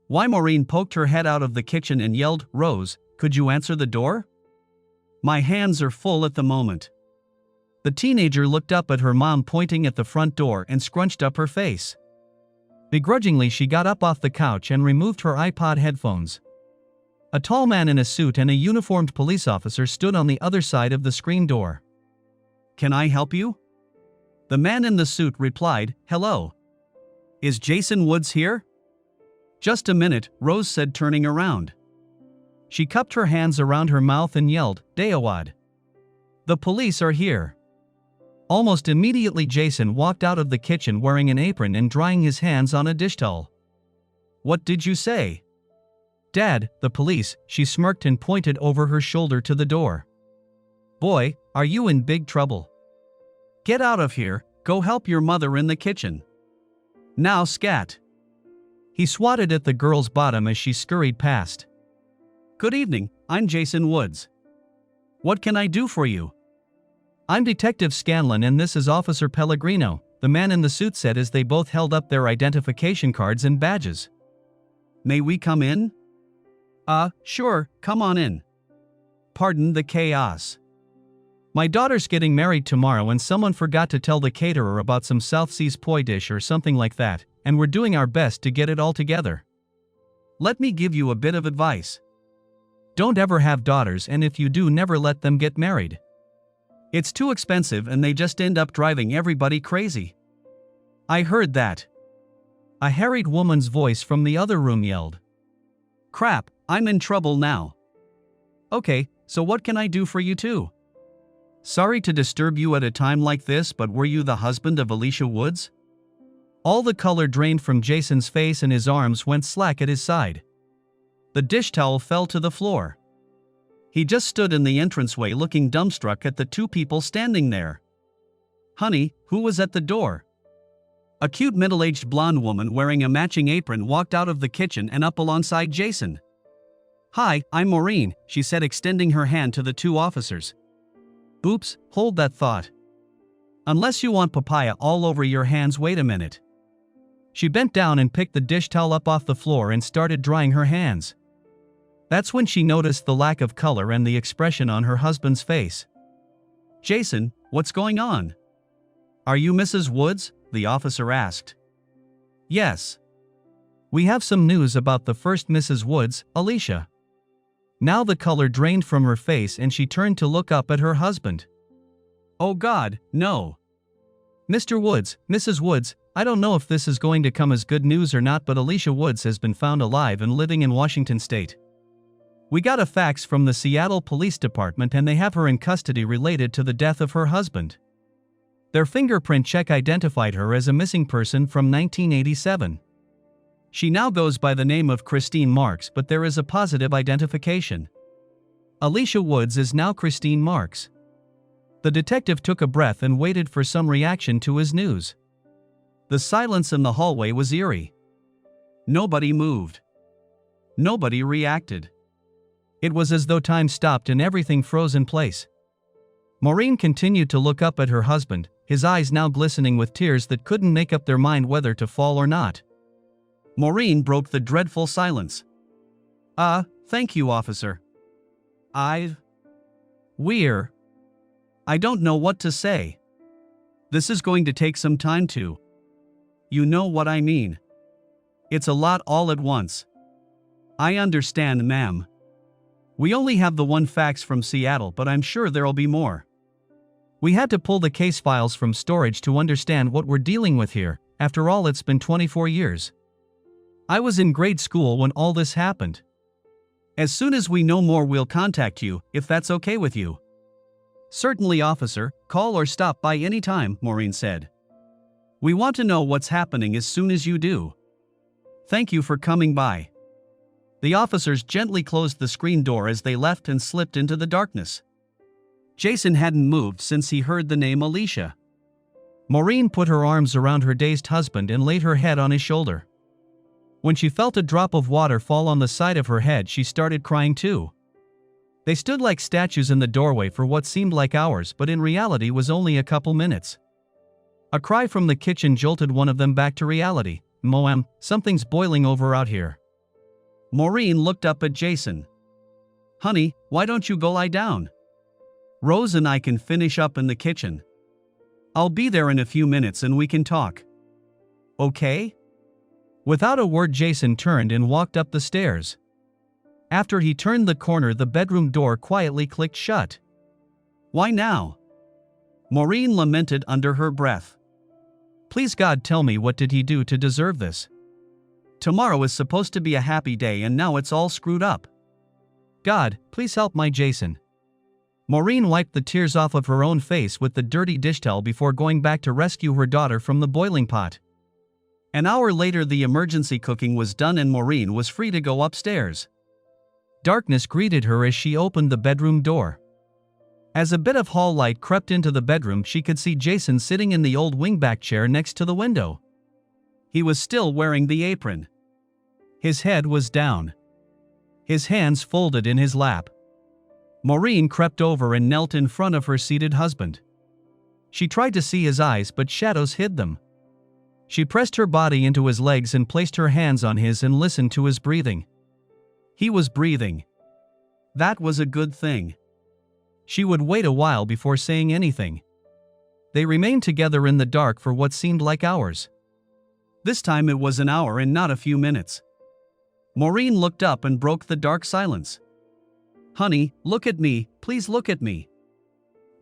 Why? Maureen poked her head out of the kitchen and yelled, "Rose, could you answer the door? My hands are full at the moment." The teenager looked up at her mom pointing at the front door and scrunched up her face. Begrudgingly, she got up off the couch and removed her iPod headphones. A tall man in a suit and a uniformed police officer stood on the other side of the screen door. "Can I help you?" The man in the suit replied, "Hello. Is Jason Woods here?" "Just a minute," Rose said, turning around. She cupped her hands around her mouth and yelled, "Dayawad. The police are here." Almost immediately, Jason walked out of the kitchen wearing an apron and drying his hands on a dish towel. "What did you say?" "Dad, the police," she smirked and pointed over her shoulder to the door. "Boy, are you in big trouble. Get out of here, go help your mother in the kitchen. Now scat." He swatted at the girl's bottom as she scurried past. "Good evening, I'm Jason Woods. What can I do for you?" "I'm Detective Scanlon and this is Officer Pellegrino," the man in the suit said as they both held up their identification cards and badges. "May we come in?" Sure, come on in. Pardon the chaos. My daughter's getting married tomorrow and someone forgot to tell the caterer about some South Seas poi dish or something like that, and we're doing our best to get it all together. Let me give you a bit of advice. Don't ever have daughters, and if you do, never let them get married. It's too expensive and they just end up driving everybody crazy." "I heard that," a harried woman's voice from the other room yelled. "Crap, I'm in trouble now." "Okay, so what can I do for you too?" "Sorry to disturb you at a time like this, but were you the husband of Alicia Woods?" All the color drained from Jason's face and his arms went slack at his side. The dish towel fell to the floor. He just stood in the entranceway looking dumbstruck at the two people standing there. "Honey, who was at the door?" A cute middle-aged blonde woman wearing a matching apron walked out of the kitchen and up alongside Jason. "Hi, I'm Maureen," she said, extending her hand to the two officers. "Oops, hold that thought. Unless you want papaya all over your hands, wait a minute." She bent down and picked the dish towel up off the floor and started drying her hands. That's when she noticed the lack of color and the expression on her husband's face. "Jason, what's going on? Are you Mrs. Woods?" the officer asked. "Yes. We have some news about the first Mrs. Woods, Alicia." Now the color drained from her face and she turned to look up at her husband. "Oh God, no. Mr. Woods, Mrs. Woods, I don't know if this is going to come as good news or not, but Alicia Woods has been found alive and living in Washington State. We got a fax from the Seattle Police Department and they have her in custody related to the death of her husband. Their fingerprint check identified her as a missing person from 1987. She now goes by the name of Christine Marks, but there is a positive identification. Alicia Woods is now Christine Marks." The detective took a breath and waited for some reaction to his news. The silence in the hallway was eerie. Nobody moved. Nobody reacted. It was as though time stopped and everything froze in place. Maureen continued to look up at her husband, his eyes now glistening with tears that couldn't make up their mind whether to fall or not. Maureen broke the dreadful silence. Thank you, officer. I don't know what to say. This is going to take some time to. You know what I mean. It's a lot all at once. I understand, ma'am. We only have the one fax from Seattle, but I'm sure there'll be more. We had to pull the case files from storage to understand what we're dealing with here. After all, it's been 24 years. I was in grade school when all this happened. As soon as we know more, we'll contact you, if that's okay with you." "Certainly, officer, call or stop by any time," Maureen said. "We want to know what's happening as soon as you do. Thank you for coming by." The officers gently closed the screen door as they left and slipped into the darkness. Jason hadn't moved since he heard the name Alicia. Maureen put her arms around her dazed husband and laid her head on his shoulder. When she felt a drop of water fall on the side of her head, she started crying too. They stood like statues in the doorway for what seemed like hours, but in reality was only a couple minutes. A cry from the kitchen jolted one of them back to reality. "Moam, something's boiling over out here." Maureen looked up at Jason. Honey, why don't you go lie down? Rose and I can finish up in the kitchen. I'll be there in a few minutes and we can talk. Okay? Without a word, Jason turned and walked up the stairs. After he turned the corner, the bedroom door quietly clicked shut. Why now? Maureen lamented under her breath. Please God, tell me, what did he do to deserve this? Tomorrow is supposed to be a happy day and now it's all screwed up. God, please help my Jason. Maureen wiped the tears off of her own face with the dirty dish towel before going back to rescue her daughter from the boiling pot. An hour later, the emergency cooking was done and Maureen was free to go upstairs. Darkness greeted her as she opened the bedroom door. As a bit of hall light crept into the bedroom, she could see Jason sitting in the old wingback chair next to the window. He was still wearing the apron. His head was down. His hands folded in his lap. Maureen crept over and knelt in front of her seated husband. She tried to see his eyes, but shadows hid them. She pressed her body into his legs and placed her hands on his and listened to his breathing. He was breathing. That was a good thing. She would wait a while before saying anything. They remained together in the dark for what seemed like hours. This time it was an hour and not a few minutes. Maureen looked up and broke the dark silence. Honey, look at me, please look at me.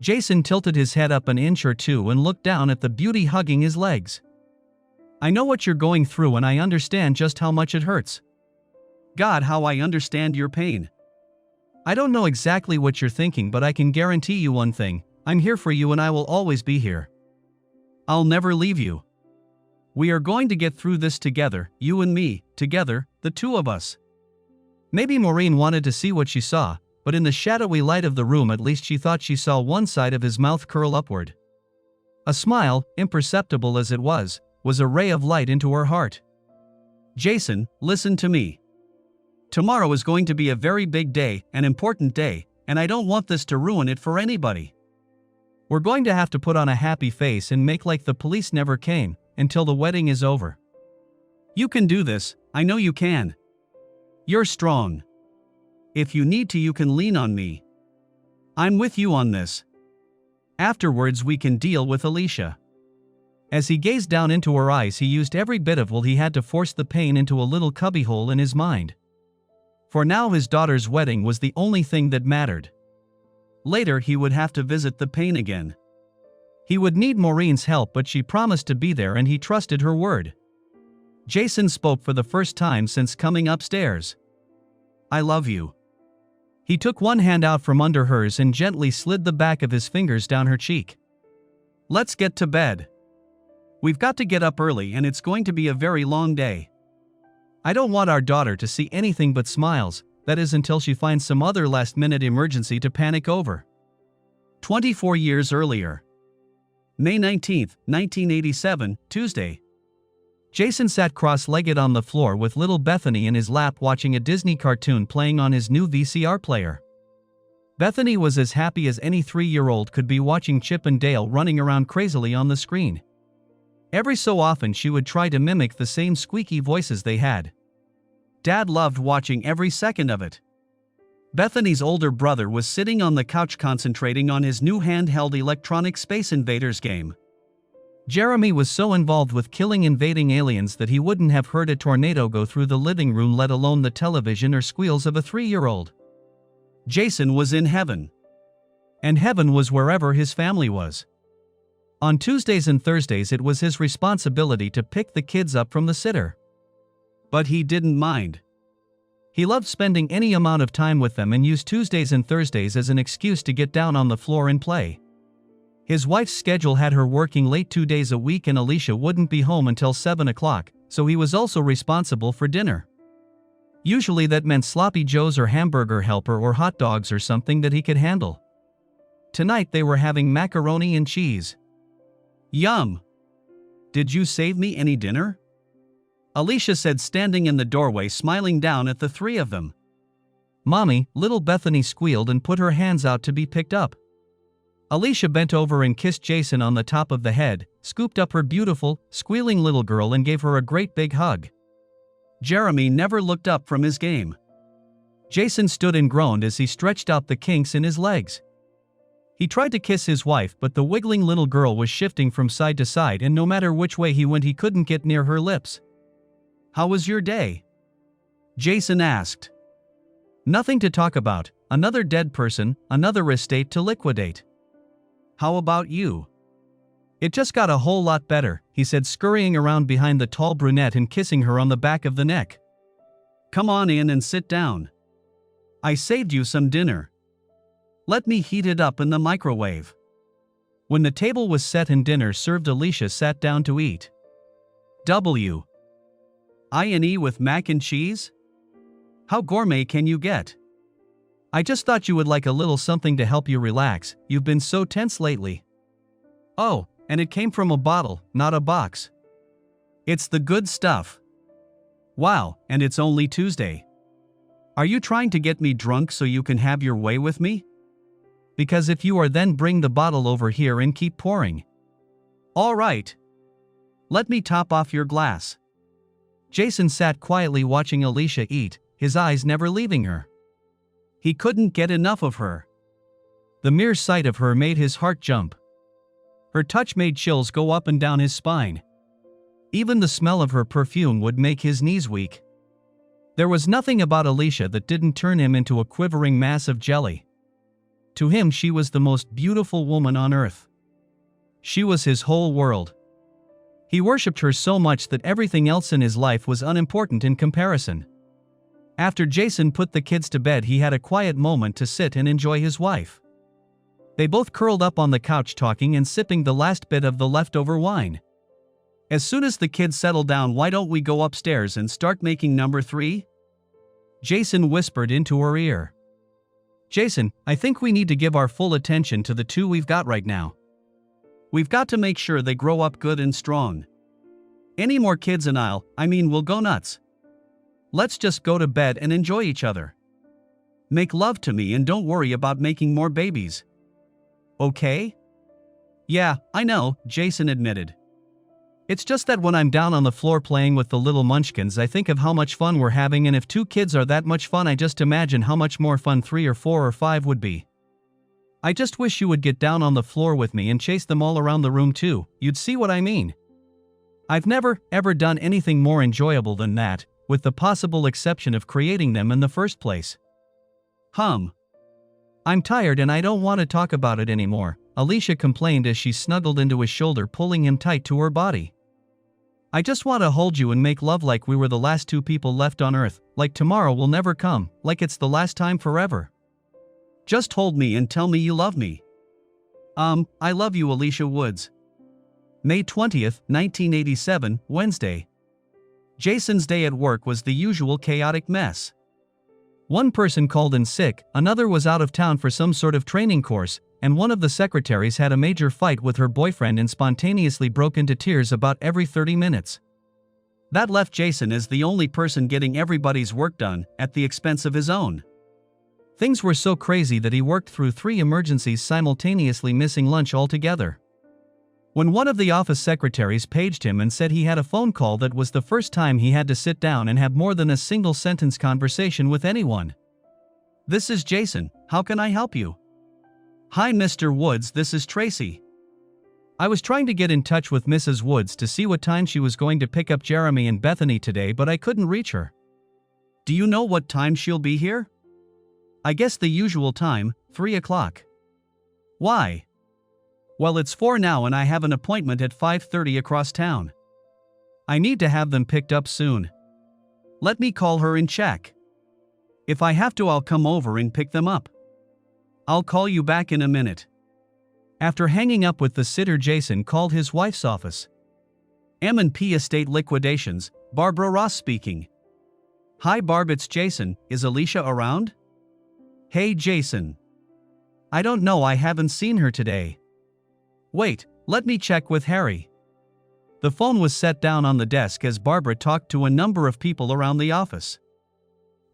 Jason tilted his head up an inch or two and looked down at the beauty hugging his legs. I know what you're going through and I understand just how much it hurts. God, how I understand your pain. I don't know exactly what you're thinking, but I can guarantee you one thing: I'm here for you and I will always be here. I'll never leave you. We are going to get through this together, you and me, together, the two of us. Maybe Maureen wanted to see what she saw, but in the shadowy light of the room at least she thought she saw one side of his mouth curl upward. A smile, imperceptible as it was a ray of light into her heart. Jason, listen to me. Tomorrow is going to be a very big day, an important day, and I don't want this to ruin it for anybody. We're going to have to put on a happy face and make like the police never came, until the wedding is over. You can do this, I know you can. You're strong. If you need to, you can lean on me. I'm with you on this. Afterwards we can deal with Alicia. As he gazed down into her eyes, he used every bit of will he had to force the pain into a little cubbyhole in his mind. For now his daughter's wedding was the only thing that mattered. Later he would have to visit the pain again. He would need Maureen's help, but she promised to be there and he trusted her word. Jason spoke for the first time since coming upstairs. I love you. He took one hand out from under hers and gently slid the back of his fingers down her cheek. Let's get to bed. We've got to get up early and it's going to be a very long day. I don't want our daughter to see anything but smiles, that is until she finds some other last-minute emergency to panic over. 24 years earlier. May 19, 1987, Tuesday. Jason sat cross-legged on the floor with little Bethany in his lap watching a Disney cartoon playing on his new VCR player. Bethany was as happy as any 3-year-old could be watching Chip and Dale running around crazily on the screen. Every so often she would try to mimic the same squeaky voices they had. Dad loved watching every second of it. Bethany's older brother was sitting on the couch concentrating on his new handheld electronic Space Invaders game. Jeremy was so involved with killing invading aliens that he wouldn't have heard a tornado go through the living room, let alone the television or squeals of a 3-year-old. Jason was in heaven. And heaven was wherever his family was. On Tuesdays and Thursdays it was his responsibility to pick the kids up from the sitter. But he didn't mind. He loved spending any amount of time with them and used Tuesdays and Thursdays as an excuse to get down on the floor and play. His wife's schedule had her working late 2 days a week and Alicia wouldn't be home until 7 o'clock, so he was also responsible for dinner. Usually that meant sloppy joes or hamburger helper or hot dogs or something that he could handle. Tonight they were having macaroni and cheese. Yum! Did you save me any dinner? Alicia said, standing in the doorway smiling down at the three of them. Mommy, little Bethany squealed and put her hands out to be picked up. Alicia bent over and kissed Jason on the top of the head, scooped up her beautiful, squealing little girl and gave her a great big hug. Jeremy never looked up from his game. Jason stood and groaned as he stretched out the kinks in his legs. He tried to kiss his wife, but the wiggling little girl was shifting from side to side, and no matter which way he went, he couldn't get near her lips. "How was your day?" Jason asked. "Nothing to talk about, another dead person, another estate to liquidate." "How about you?" "It just got a whole lot better," he said, scurrying around behind the tall brunette and kissing her on the back of the neck. "Come on in and sit down. I saved you some dinner. Let me heat it up in the microwave." When the table was set and dinner served, Alicia sat down to eat. "W-I-N-E with mac and cheese? How gourmet can you get? I just thought you would like a little something to help you relax, you've been so tense lately." "Oh, and it came from a bottle, not a box. It's the good stuff." "Wow, and it's only Tuesday. Are you trying to get me drunk so you can have your way with me? Because if you are, then bring the bottle over here and keep pouring." "All right. Let me top off your glass." Jason sat quietly watching Alicia eat, his eyes never leaving her. He couldn't get enough of her. The mere sight of her made his heart jump. Her touch made chills go up and down his spine. Even the smell of her perfume would make his knees weak. There was nothing about Alicia that didn't turn him into a quivering mass of jelly. To him, she was the most beautiful woman on earth. She was his whole world. He worshipped her so much that everything else in his life was unimportant in comparison. After Jason put the kids to bed, he had a quiet moment to sit and enjoy his wife. They both curled up on the couch talking and sipping the last bit of the leftover wine. "As soon as the kids settle down, why don't we go upstairs and start making number 3? Jason whispered into her ear. "Jason, I think we need to give our full attention to the 2 we've got right now. We've got to make sure they grow up good and strong. Any more kids and we'll go nuts. Let's just go to bed and enjoy each other. Make love to me and don't worry about making more babies. Okay?" "Yeah, I know," Jason admitted. "It's just that when I'm down on the floor playing with the little munchkins, I think of how much fun we're having, and if 2 kids are that much fun, I just imagine how much more fun 3 or 4 or 5 would be. I just wish you would get down on the floor with me and chase them all around the room too, you'd see what I mean. I've never, ever done anything more enjoyable than that, with the possible exception of creating them in the first place." "I'm tired and I don't want to talk about it anymore," Alicia complained as she snuggled into his shoulder, pulling him tight to her body. "I just want to hold you and make love like we were the last 2 people left on Earth, like tomorrow will never come, like it's the last time forever. Just hold me and tell me you love me." I love you, Alicia Woods." May 20th, 1987, Wednesday. Jason's day at work was the usual chaotic mess. One person called in sick, another was out of town for some sort of training course, and one of the secretaries had a major fight with her boyfriend and spontaneously broke into tears about every 30 minutes. That left Jason as the only person getting everybody's work done, at the expense of his own. Things were so crazy that he worked through 3 emergencies simultaneously, missing lunch altogether. When one of the office secretaries paged him and said he had a phone call, that was the first time he had to sit down and have more than a single sentence conversation with anyone. "This is Jason, how can I help you?" "Hi Mr. Woods, this is Tracy. I was trying to get in touch with Mrs. Woods to see what time she was going to pick up Jeremy and Bethany today, but I couldn't reach her. Do you know what time she'll be here?" "I guess the usual time, 3 o'clock. "Why?" "Well, it's 4 now and I have an appointment at 5:30 across town. I need to have them picked up soon. Let me call her and check. If I have to, I'll come over and pick them up. I'll call you back in a minute." After hanging up with the sitter, Jason called his wife's office. M&P Estate Liquidations, Barbara Ross speaking. "Hi Barb, it's Jason, is Alicia around?" "Hey Jason. I don't know, I haven't seen her today." "Wait, let me check with Harry." The phone was set down on the desk as Barbara talked to a number of people around the office.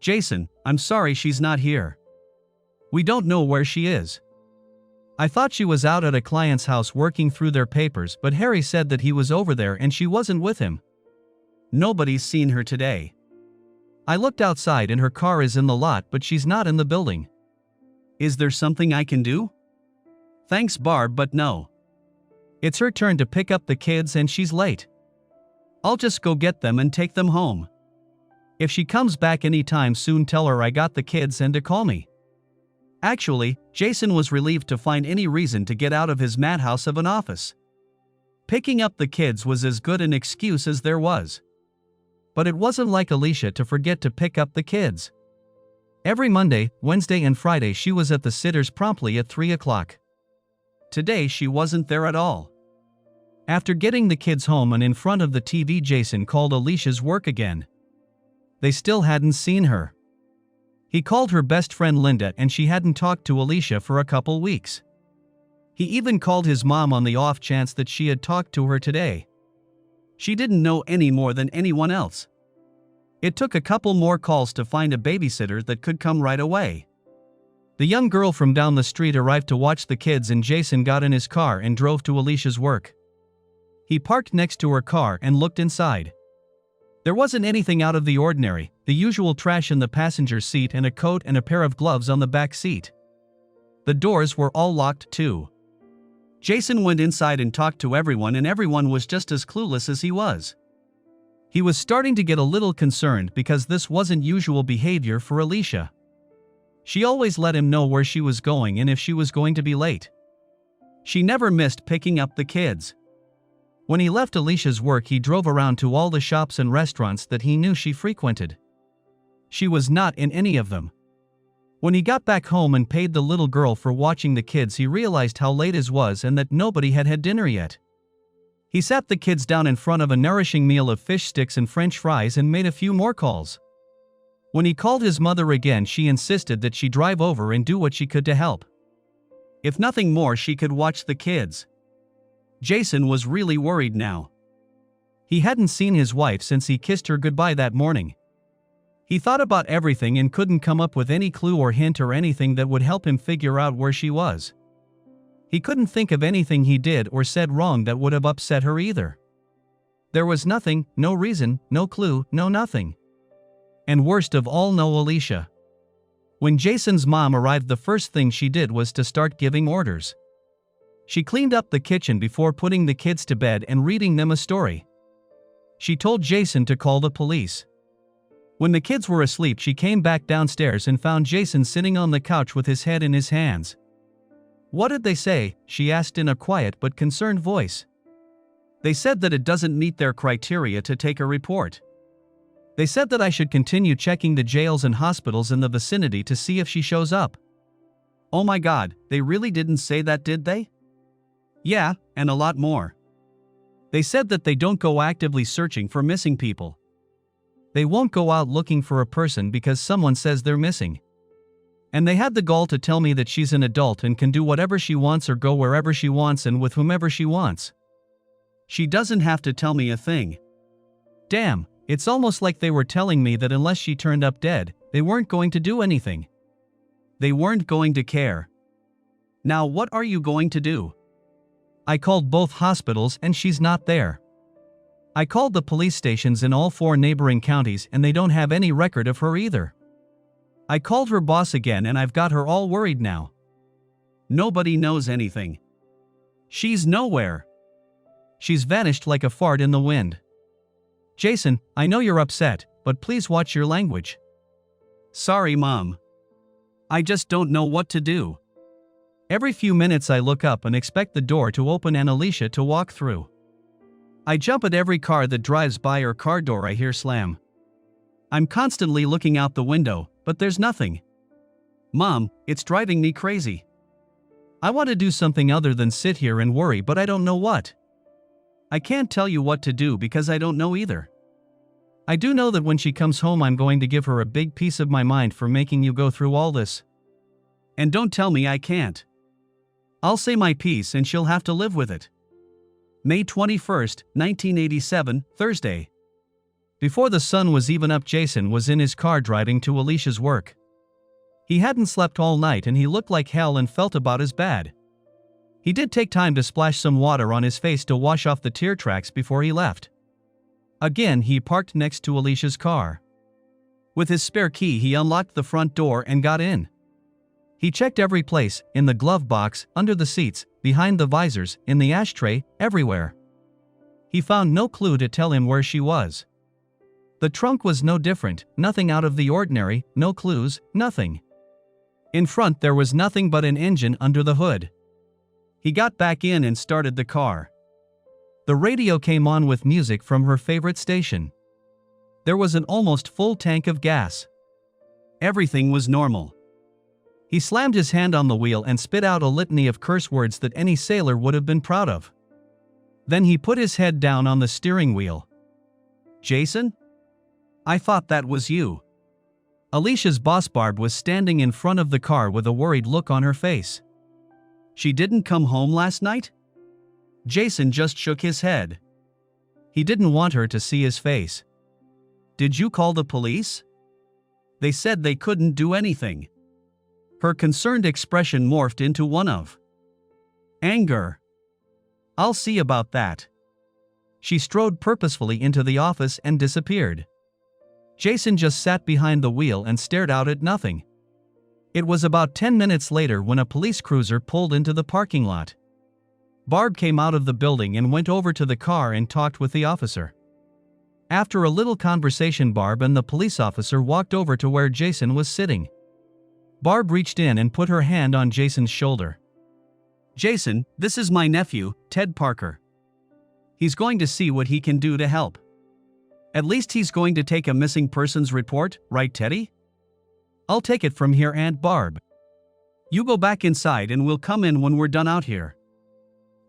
"Jason, I'm sorry she's not here. We don't know where she is. I thought she was out at a client's house working through their papers, but Harry said that he was over there and she wasn't with him. Nobody's seen her today. I looked outside and her car is in the lot, but she's not in the building. Is there something I can do? Thanks, Barb, but no. It's her turn to pick up the kids and she's late. I'll just go get them and take them home. If she comes back anytime soon, tell her I got the kids and to call me. Actually, Jason was relieved to find any reason to get out of his madhouse of an office. Picking up the kids was as good an excuse as there was. But it wasn't like Alicia to forget to pick up the kids. Every Monday, Wednesday and Friday she was at the sitters promptly at 3 o'clock. Today she wasn't there at all. After getting the kids home and in front of the TV, Jason called Alicia's work again. They still hadn't seen her. He called her best friend Linda and she hadn't talked to Alicia for a couple weeks. He even called his mom on the off chance that she had talked to her today. She didn't know any more than anyone else. It took a couple more calls to find a babysitter that could come right away. The young girl from down the street arrived to watch the kids and Jason got in his car and drove to Alicia's work. He parked next to her car and looked inside. There wasn't anything out of the ordinary, the usual trash in the passenger seat and a coat and a pair of gloves on the back seat. The doors were all locked too. Jason went inside and talked to everyone and everyone was just as clueless as he was. He was starting to get a little concerned because this wasn't usual behavior for Alicia. She always let him know where she was going and if she was going to be late. She never missed picking up the kids. When he left Alicia's work, he drove around to all the shops and restaurants that he knew she frequented. She was not in any of them. When he got back home and paid the little girl for watching the kids, he realized how late it was and that nobody had had dinner yet. He sat the kids down in front of a nourishing meal of fish sticks and French fries and made a few more calls. When he called his mother again, she insisted that she drive over and do what she could to help. If nothing more, she could watch the kids. Jason was really worried now. He hadn't seen his wife since he kissed her goodbye that morning. He thought about everything and couldn't come up with any clue or hint or anything that would help him figure out where she was. He couldn't think of anything he did or said wrong that would have upset her either. There was nothing, no reason, no clue, no nothing. And worst of all, no Alicia. When Jason's mom arrived, the first thing she did was to start giving orders. She cleaned up the kitchen before putting the kids to bed and reading them a story. She told Jason to call the police. When the kids were asleep, she came back downstairs and found Jason sitting on the couch with his head in his hands. "What did they say?" she asked in a quiet but concerned voice. "They said that it doesn't meet their criteria to take a report. They said that I should continue checking the jails and hospitals in the vicinity to see if she shows up." "Oh my God, they really didn't say that, did they?" "Yeah, and a lot more. They said that they don't go actively searching for missing people. They won't go out looking for a person because someone says they're missing. And they had the gall to tell me that she's an adult and can do whatever she wants or go wherever she wants and with whomever she wants. She doesn't have to tell me a thing. Damn, it's almost like they were telling me that unless she turned up dead, they weren't going to do anything. They weren't going to care. Now what are you going to do?" "I called both hospitals and she's not there. I called the police stations in all 4 neighboring counties and they don't have any record of her either. I called her boss again and I've got her all worried now. Nobody knows anything. She's nowhere. She's vanished like a fart in the wind." "Jason, I know you're upset, but please watch your language." "Sorry, Mom. I just don't know what to do. Every few minutes I look up and expect the door to open and Alicia to walk through. I jump at every car that drives by or car door I hear slam. I'm constantly looking out the window, but there's nothing. Mom, it's driving me crazy. I want to do something other than sit here and worry, but I don't know what. I can't tell you what to do because I don't know either. I do know that when she comes home I'm going to give her a big piece of my mind for making you go through all this. And don't tell me I can't. I'll say my piece and she'll have to live with it." May 21st, 1987, Thursday. Before the sun was even up, Jason was in his car driving to Alicia's work. He hadn't slept all night and he looked like hell and felt about as bad. He did take time to splash some water on his face to wash off the tear tracks before he left. Again, he parked next to Alicia's car. With his spare key, he unlocked the front door and got in. He checked every place, in the glove box, under the seats, behind the visors, in the ashtray, everywhere. He found no clue to tell him where she was. The trunk was no different, nothing out of the ordinary, no clues, nothing. In front there was nothing but an engine under the hood. He got back in and started the car. The radio came on with music from her favorite station. There was an almost full tank of gas. Everything was normal. He slammed his hand on the wheel and spit out a litany of curse words that any sailor would have been proud of. Then he put his head down on the steering wheel. "Jason? I thought that was you." Alicia's boss Barb was standing in front of the car with a worried look on her face. "She didn't come home last night?" Jason just shook his head. He didn't want her to see his face. "Did you call the police?" "They said they couldn't do anything." Her concerned expression morphed into one of anger. "I'll see about that." She strode purposefully into the office and disappeared. Jason just sat behind the wheel and stared out at nothing. It was about 10 minutes later when a police cruiser pulled into the parking lot. Barb came out of the building and went over to the car and talked with the officer. After a little conversation, Barb and the police officer walked over to where Jason was sitting. Barb reached in and put her hand on Jason's shoulder. "Jason, this is my nephew, Ted Parker. He's going to see what he can do to help. At least he's going to take a missing persons report, right, Teddy? I'll take it from here, Aunt Barb. You go back inside and we'll come in when we're done out here."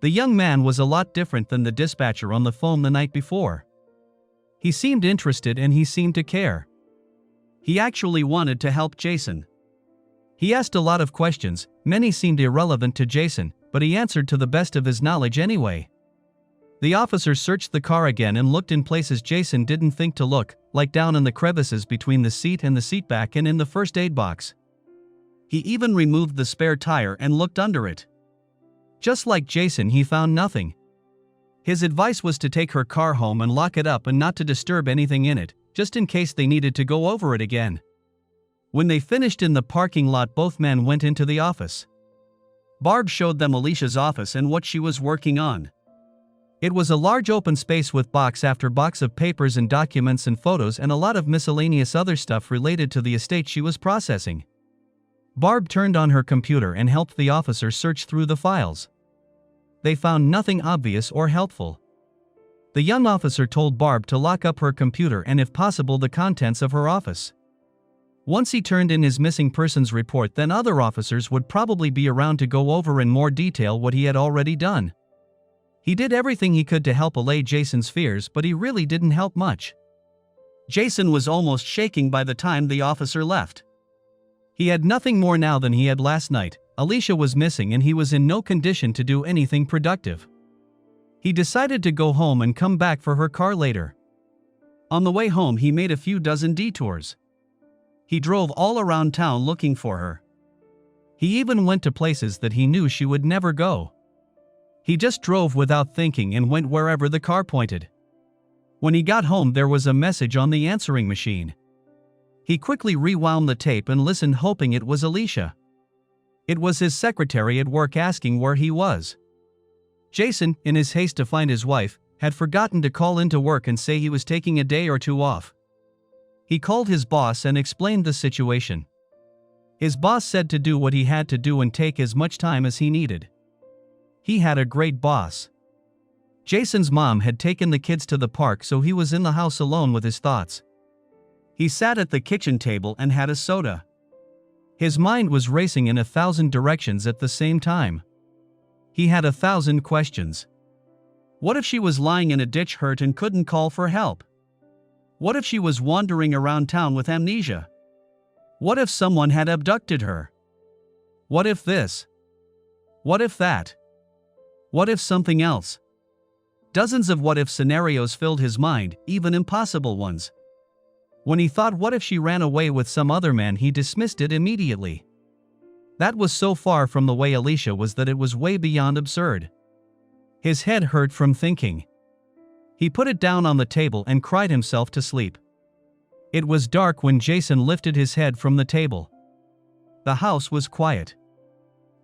The young man was a lot different than the dispatcher on the phone the night before. He seemed interested and he seemed to care. He actually wanted to help Jason. He asked a lot of questions, many seemed irrelevant to Jason, but he answered to the best of his knowledge anyway. The officer searched the car again and looked in places Jason didn't think to look, like down in the crevices between the seat and the seatback and in the first aid box. He even removed the spare tire and looked under it. Just like Jason, he found nothing. His advice was to take her car home and lock it up and not to disturb anything in it, just in case they needed to go over it again. When they finished in the parking lot, both men went into the office. Barb showed them Alicia's office and what she was working on. It was a large open space with box after box of papers and documents and photos and a lot of miscellaneous other stuff related to the estate she was processing. Barb turned on her computer and helped the officer search through the files. They found nothing obvious or helpful. The young officer told Barb to lock up her computer and if possible the contents of her office. Once he turned in his missing persons report, then other officers would probably be around to go over in more detail what he had already done. He did everything he could to help allay Jason's fears, but he really didn't help much. Jason was almost shaking by the time the officer left. He had nothing more now than he had last night. Alicia was missing and he was in no condition to do anything productive. He decided to go home and come back for her car later. On the way home, he made a few dozen detours. He drove all around town looking for her. He even went to places that he knew she would never go. He just drove without thinking and went wherever the car pointed. When he got home, there was a message on the answering machine. He quickly rewound the tape and listened, hoping it was Alicia. It was his secretary at work asking where he was. Jason, in his haste to find his wife, had forgotten to call into work and say he was taking a day or two off. He called his boss and explained the situation. His boss said to do what he had to do and take as much time as he needed. He had a great boss. Jason's mom had taken the kids to the park, so he was in the house alone with his thoughts. He sat at the kitchen table and had a soda. His mind was racing in 1,000 directions at the same time. He had 1,000 questions. What if she was lying in a ditch, hurt and couldn't call for help? What if she was wandering around town with amnesia? What if someone had abducted her? What if this? What if that? What if something else? Dozens of what if scenarios filled his mind, even impossible ones. When he thought, what if she ran away with some other man, he dismissed it immediately. That was so far from the way Alicia was that it was way beyond absurd. His head hurt from thinking. He put it down on the table and cried himself to sleep. It was dark when Jason lifted his head from the table. The house was quiet.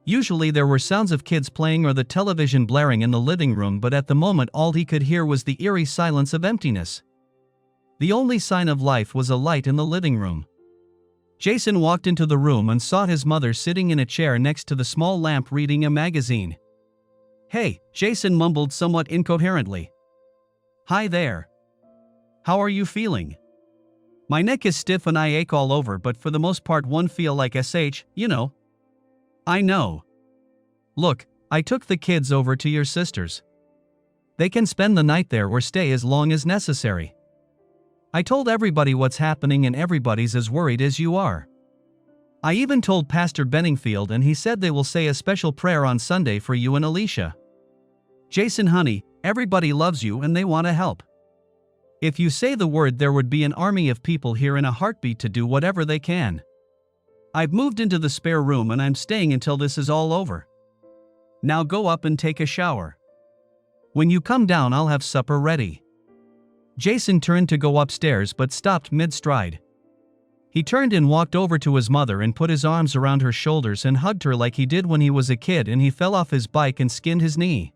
Usually there were sounds of kids playing or the television blaring in the living room, but at the moment all he could hear was the eerie silence of emptiness. The only sign of life was a light in the living room. Jason walked into the room and saw his mother sitting in a chair next to the small lamp reading a magazine. "Hey," Jason mumbled somewhat incoherently. "Hi there. How are you feeling?" "My neck is stiff and I ache all over, but for the most part one feel like you know." "I know. Look, I took the kids over to your sister's. They can spend the night there or stay as long as necessary. I told everybody what's happening and everybody's as worried as you are. I even told Pastor Benningfield and he said they will say a special prayer on Sunday for you and Alicia. Jason honey, everybody loves you and they want to help. If you say the word there would be an army of people here in a heartbeat to do whatever they can. I've moved into the spare room and I'm staying until this is all over. Now go up and take a shower. When you come down I'll have supper ready." Jason turned to go upstairs but stopped mid-stride. He turned and walked over to his mother and put his arms around her shoulders and hugged her like he did when he was a kid and he fell off his bike and skinned his knee.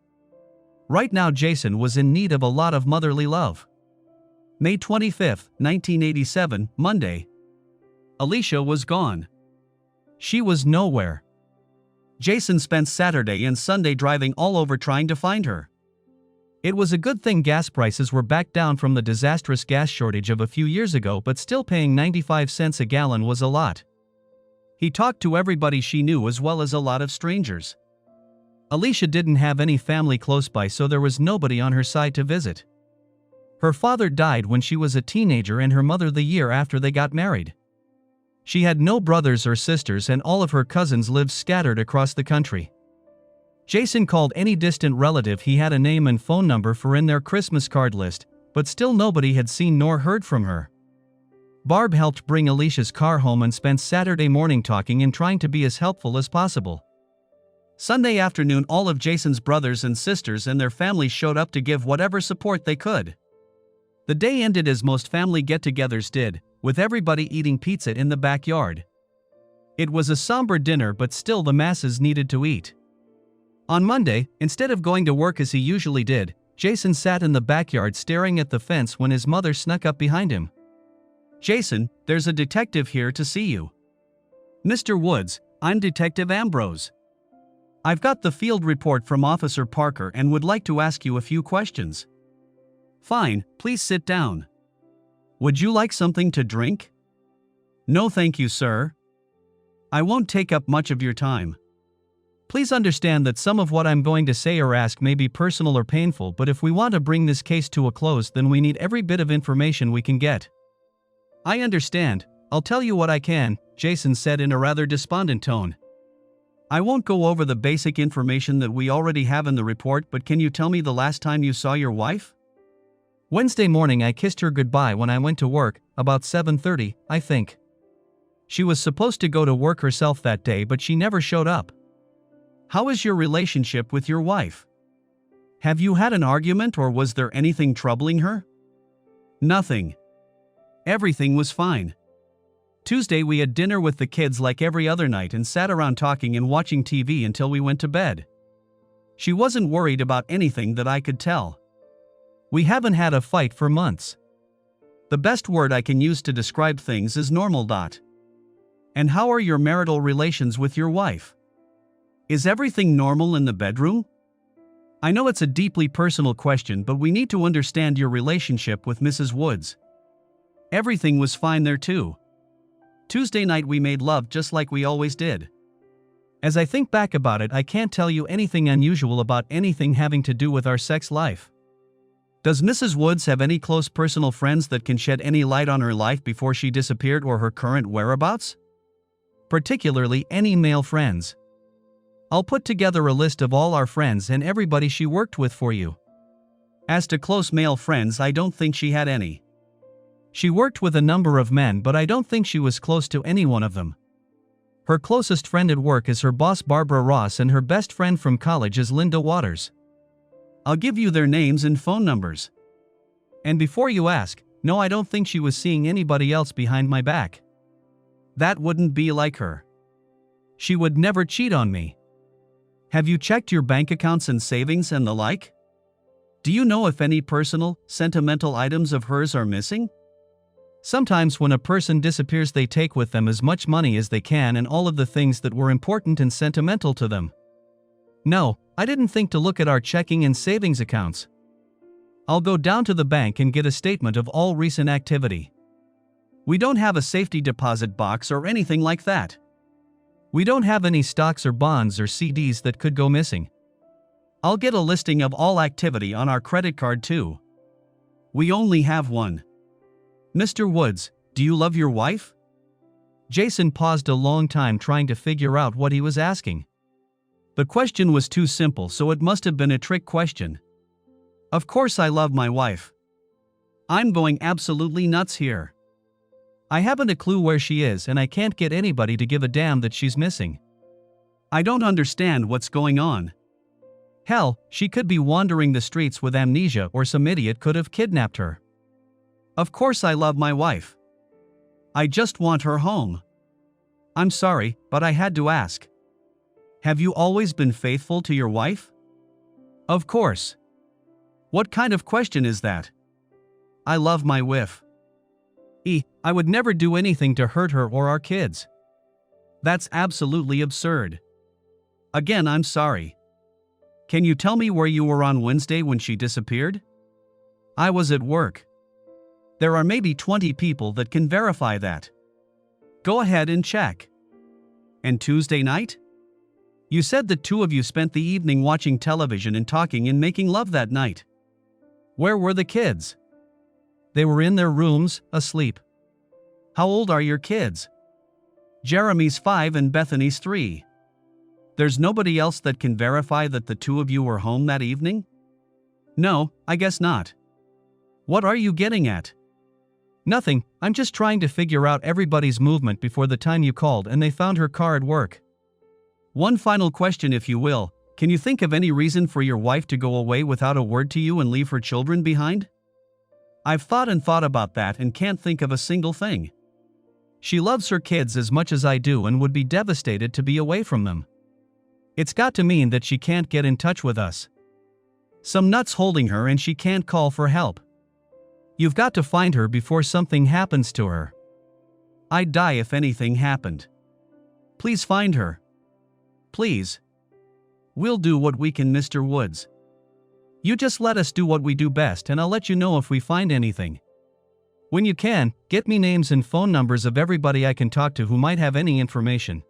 Right now Jason was in need of a lot of motherly love. May 25, 1987, Monday. Alicia was gone. She was nowhere. Jason spent Saturday and Sunday driving all over trying to find her. It was a good thing gas prices were back down from the disastrous gas shortage of a few years ago, but still paying 95 cents a gallon was a lot. He talked to everybody she knew as well as a lot of strangers. Alicia didn't have any family close by, so there was nobody on her side to visit. Her father died when she was a teenager and her mother the year after they got married. She had no brothers or sisters and all of her cousins lived scattered across the country. Jason called any distant relative he had a name and phone number for in their Christmas card list, but still nobody had seen nor heard from her. Barb helped bring Alicia's car home and spent Saturday morning talking and trying to be as helpful as possible. Sunday afternoon all of Jason's brothers and sisters and their families showed up to give whatever support they could. The day ended as most family get-togethers did, with everybody eating pizza in the backyard. It was a somber dinner, but still the masses needed to eat. On Monday, instead of going to work as he usually did, Jason sat in the backyard staring at the fence when his mother snuck up behind him. "Jason, there's a detective here to see you." "Mr. Woods, I'm Detective Ambrose. I've got the field report from Officer Parker and would like to ask you a few questions." "Fine, please sit down. Would you like something to drink?" "No thank you, sir. I won't take up much of your time. Please understand that some of what I'm going to say or ask may be personal or painful, but if we want to bring this case to a close then we need every bit of information we can get." "I understand, I'll tell you what I can," Jason said in a rather despondent tone. "I won't go over the basic information that we already have in the report, but can you tell me the last time you saw your wife?" "Wednesday morning I kissed her goodbye when I went to work, about 7:30, I think. She was supposed to go to work herself that day but she never showed up." "How is your relationship with your wife? Have you had an argument or was there anything troubling her?" "Nothing. Everything was fine. Tuesday we had dinner with the kids like every other night and sat around talking and watching TV until we went to bed. She wasn't worried about anything that I could tell. We haven't had a fight for months. The best word I can use to describe things is normal. And how are your marital relations with your wife? Is everything normal in the bedroom?" I know it's a deeply personal question, but we need to understand your relationship with Mrs. Woods. Everything was fine there too. Tuesday night we made love just like we always did. As I think back about it, I can't tell you anything unusual about anything having to do with our sex life. Does Mrs. Woods have any close personal friends that can shed any light on her life before she disappeared or her current whereabouts? Particularly any male friends. I'll put together a list of all our friends and everybody she worked with for you. As to close male friends, I don't think she had any. She worked with a number of men, but I don't think she was close to any one of them. Her closest friend at work is her boss Barbara Ross and her best friend from college is Linda Waters. I'll give you their names and phone numbers. And before you ask, No, I don't think she was seeing anybody else behind my back. That wouldn't be like her. She would never cheat on me. Have you checked your bank accounts and savings and the like? Do you know if any personal, sentimental items of hers are missing? Sometimes when a person disappears, they take with them as much money as they can and all of the things that were important and sentimental to them. No, I didn't think to look at our checking and savings accounts. I'll go down to the bank and get a statement of all recent activity. We don't have a safety deposit box or anything like that. We don't have any stocks or bonds or CDs that could go missing. I'll get a listing of all activity on our credit card too. We only have one. Mr. Woods, do you love your wife? Jason paused a long time trying to figure out what he was asking. The question was too simple, so it must have been a trick question. Of course I love my wife. I'm going absolutely nuts here. I haven't a clue where she is and I can't get anybody to give a damn that she's missing. I don't understand what's going on. Hell, she could be wandering the streets with amnesia or some idiot could have kidnapped her. Of course I love my wife. I just want her home. I'm sorry, but I had to ask. Have you always been faithful to your wife? Of course. What kind of question is that? I love my wife. I would never do anything to hurt her or our kids. That's absolutely absurd. Again, I'm sorry. Can you tell me where you were on Wednesday when she disappeared? I was at work. There are maybe 20 people that can verify that. Go ahead and check. And Tuesday night? You said the two of you spent the evening watching television and talking and making love that night. Where were the kids? They were in their rooms, asleep. How old are your kids? Jeremy's 5 and Bethany's 3. There's nobody else that can verify that the two of you were home that evening? No, I guess not. What are you getting at? Nothing, I'm just trying to figure out everybody's movement before the time you called and they found her car at work. One final question, if you will. Can you think of any reason for your wife to go away without a word to you and leave her children behind? I've thought and thought about that and can't think of a single thing. She loves her kids as much as I do and would be devastated to be away from them. It's got to mean that she can't get in touch with us. Some nut's holding her and she can't call for help. You've got to find her before something happens to her. I'd die if anything happened. Please find her. Please. We'll do what we can, Mr. Woods. You just let us do what we do best and I'll let you know if we find anything. When you can, get me names and phone numbers of everybody I can talk to who might have any information.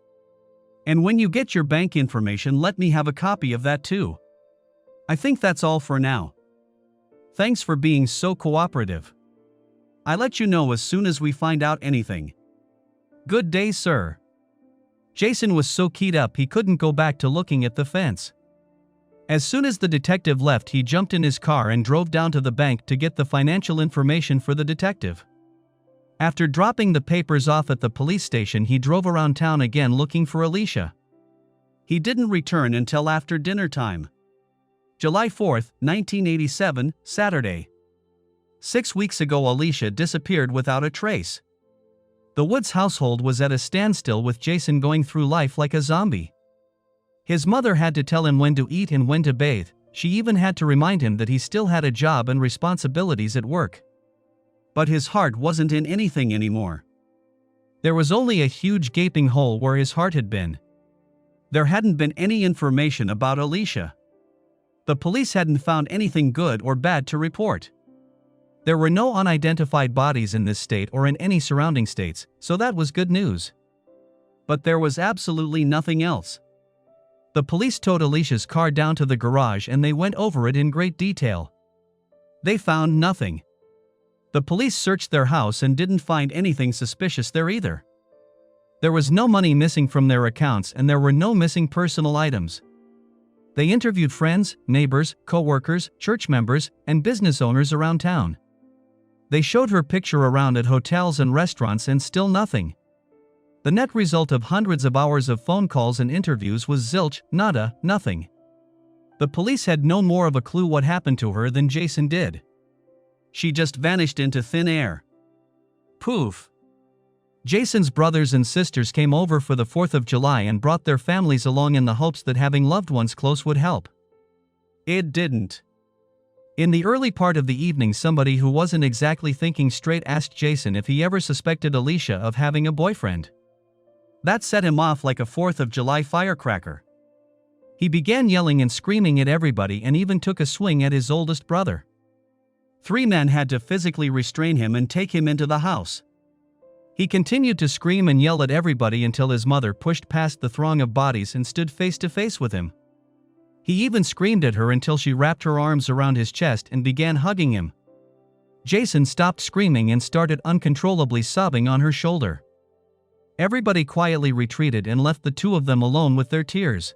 And when you get your bank information, let me have a copy of that too. I think that's all for now. Thanks for being so cooperative. I'll let you know as soon as we find out anything. Good day, sir. Jason was so keyed up he couldn't go back to looking at the fence. As soon as the detective left, he jumped in his car and drove down to the bank to get the financial information for the detective. After dropping the papers off at the police station, he drove around town again looking for Alicia. He didn't return until after dinner time. July 4, 1987, Saturday. 6 weeks ago, Alicia disappeared without a trace. The Woods household was at a standstill with Jason going through life like a zombie. His mother had to tell him when to eat and when to bathe. She even had to remind him that he still had a job and responsibilities at work. But his heart wasn't in anything anymore. There was only a huge gaping hole where his heart had been. There hadn't been any information about Alicia. The police hadn't found anything good or bad to report. There were no unidentified bodies in this state or in any surrounding states, so that was good news. But there was absolutely nothing else. The police towed Alicia's car down to the garage and they went over it in great detail. They found nothing. The police searched their house and didn't find anything suspicious there either. There was no money missing from their accounts and there were no missing personal items. They interviewed friends, neighbors, co-workers, church members, and business owners around town. They showed her picture around at hotels and restaurants and still nothing. The net result of hundreds of hours of phone calls and interviews was zilch, nada, nothing. The police had no more of a clue what happened to her than Jason did. She just vanished into thin air. Poof. Jason's brothers and sisters came over for the 4th of July and brought their families along in the hopes that having loved ones close would help. It didn't. In the early part of the evening, somebody who wasn't exactly thinking straight asked Jason if he ever suspected Alicia of having a boyfriend. That set him off like a 4th of July firecracker. He began yelling and screaming at everybody and even took a swing at his oldest brother. 3 men had to physically restrain him and take him into the house. He continued to scream and yell at everybody until his mother pushed past the throng of bodies and stood face to face with him. He even screamed at her until she wrapped her arms around his chest and began hugging him. Jason stopped screaming and started uncontrollably sobbing on her shoulder. Everybody quietly retreated and left the 2 of them alone with their tears.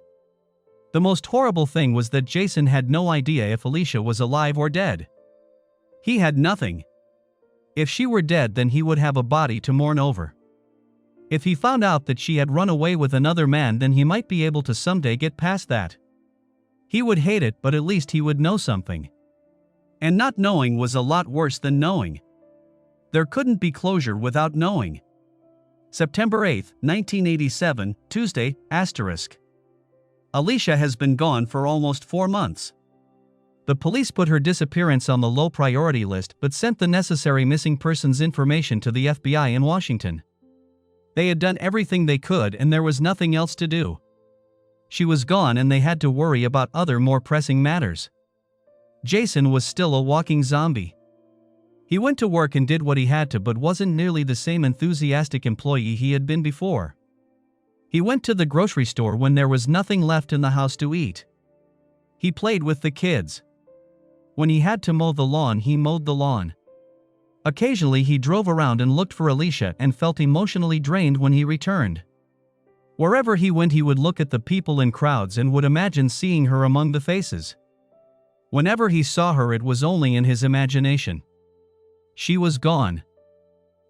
The most horrible thing was that Jason had no idea if Alicia was alive or dead. He had nothing. If she were dead, then he would have a body to mourn over. If he found out that she had run away with another man, then he might be able to someday get past that. He would hate it, but at least he would know something. And not knowing was a lot worse than knowing. There couldn't be closure without knowing. September 8, 1987, Tuesday, *. Alicia has been gone for almost 4 months. The police put her disappearance on the low priority list but sent the necessary missing persons information to the FBI in Washington. They had done everything they could and there was nothing else to do. She was gone and they had to worry about other more pressing matters. Jason was still a walking zombie. He went to work and did what he had to but wasn't nearly the same enthusiastic employee he had been before. He went to the grocery store when there was nothing left in the house to eat. He played with the kids. When he had to mow the lawn, he mowed the lawn. Occasionally he drove around and looked for Alicia and felt emotionally drained when he returned. Wherever he went, he would look at the people in crowds and would imagine seeing her among the faces. Whenever he saw her, it was only in his imagination. She was gone.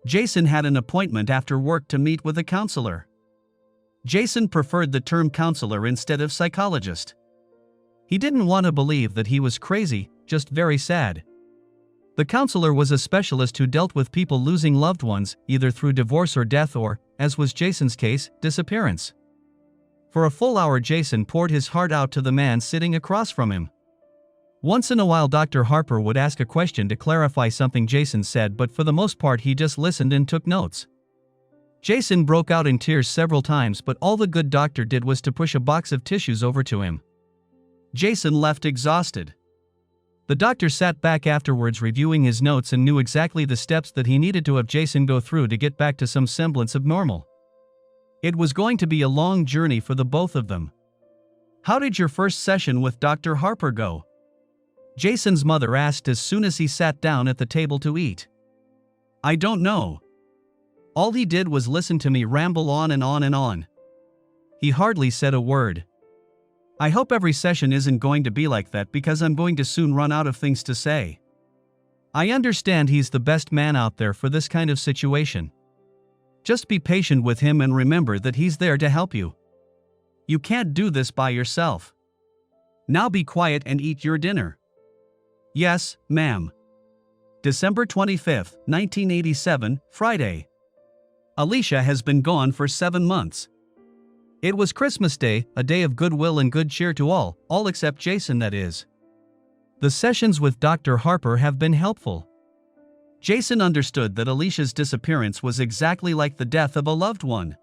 Jason had an appointment after work to meet with a counselor. Jason preferred the term counselor instead of psychologist. He didn't want to believe that he was crazy, just very sad. The counselor was a specialist who dealt with people losing loved ones, either through divorce or death or, as was Jason's case, disappearance. For a full hour, Jason poured his heart out to the man sitting across from him. Once in a while, Dr. Harper would ask a question to clarify something Jason said, but for the most part he just listened and took notes. Jason broke out in tears several times, but all the good doctor did was to push a box of tissues over to him. Jason left exhausted. The doctor sat back afterwards reviewing his notes and knew exactly the steps that he needed to have Jason go through to get back to some semblance of normal. It was going to be a long journey for the both of them. "How did your first session with Dr. Harper go?" Jason's mother asked as soon as he sat down at the table to eat. "I don't know. All he did was listen to me ramble on and on and on. He hardly said a word. I hope every session isn't going to be like that because I'm going to soon run out of things to say. I understand he's the best man out there for this kind of situation. Just be patient with him and remember that he's there to help you. You can't do this by yourself. Now be quiet and eat your dinner." "Yes, ma'am." December 25, 1987, Friday. Alicia has been gone for 7 months. It was Christmas Day, a day of goodwill and good cheer to all except Jason, that is. The sessions with Dr. Harper have been helpful. Jason understood that Alicia's disappearance was exactly like the death of a loved one.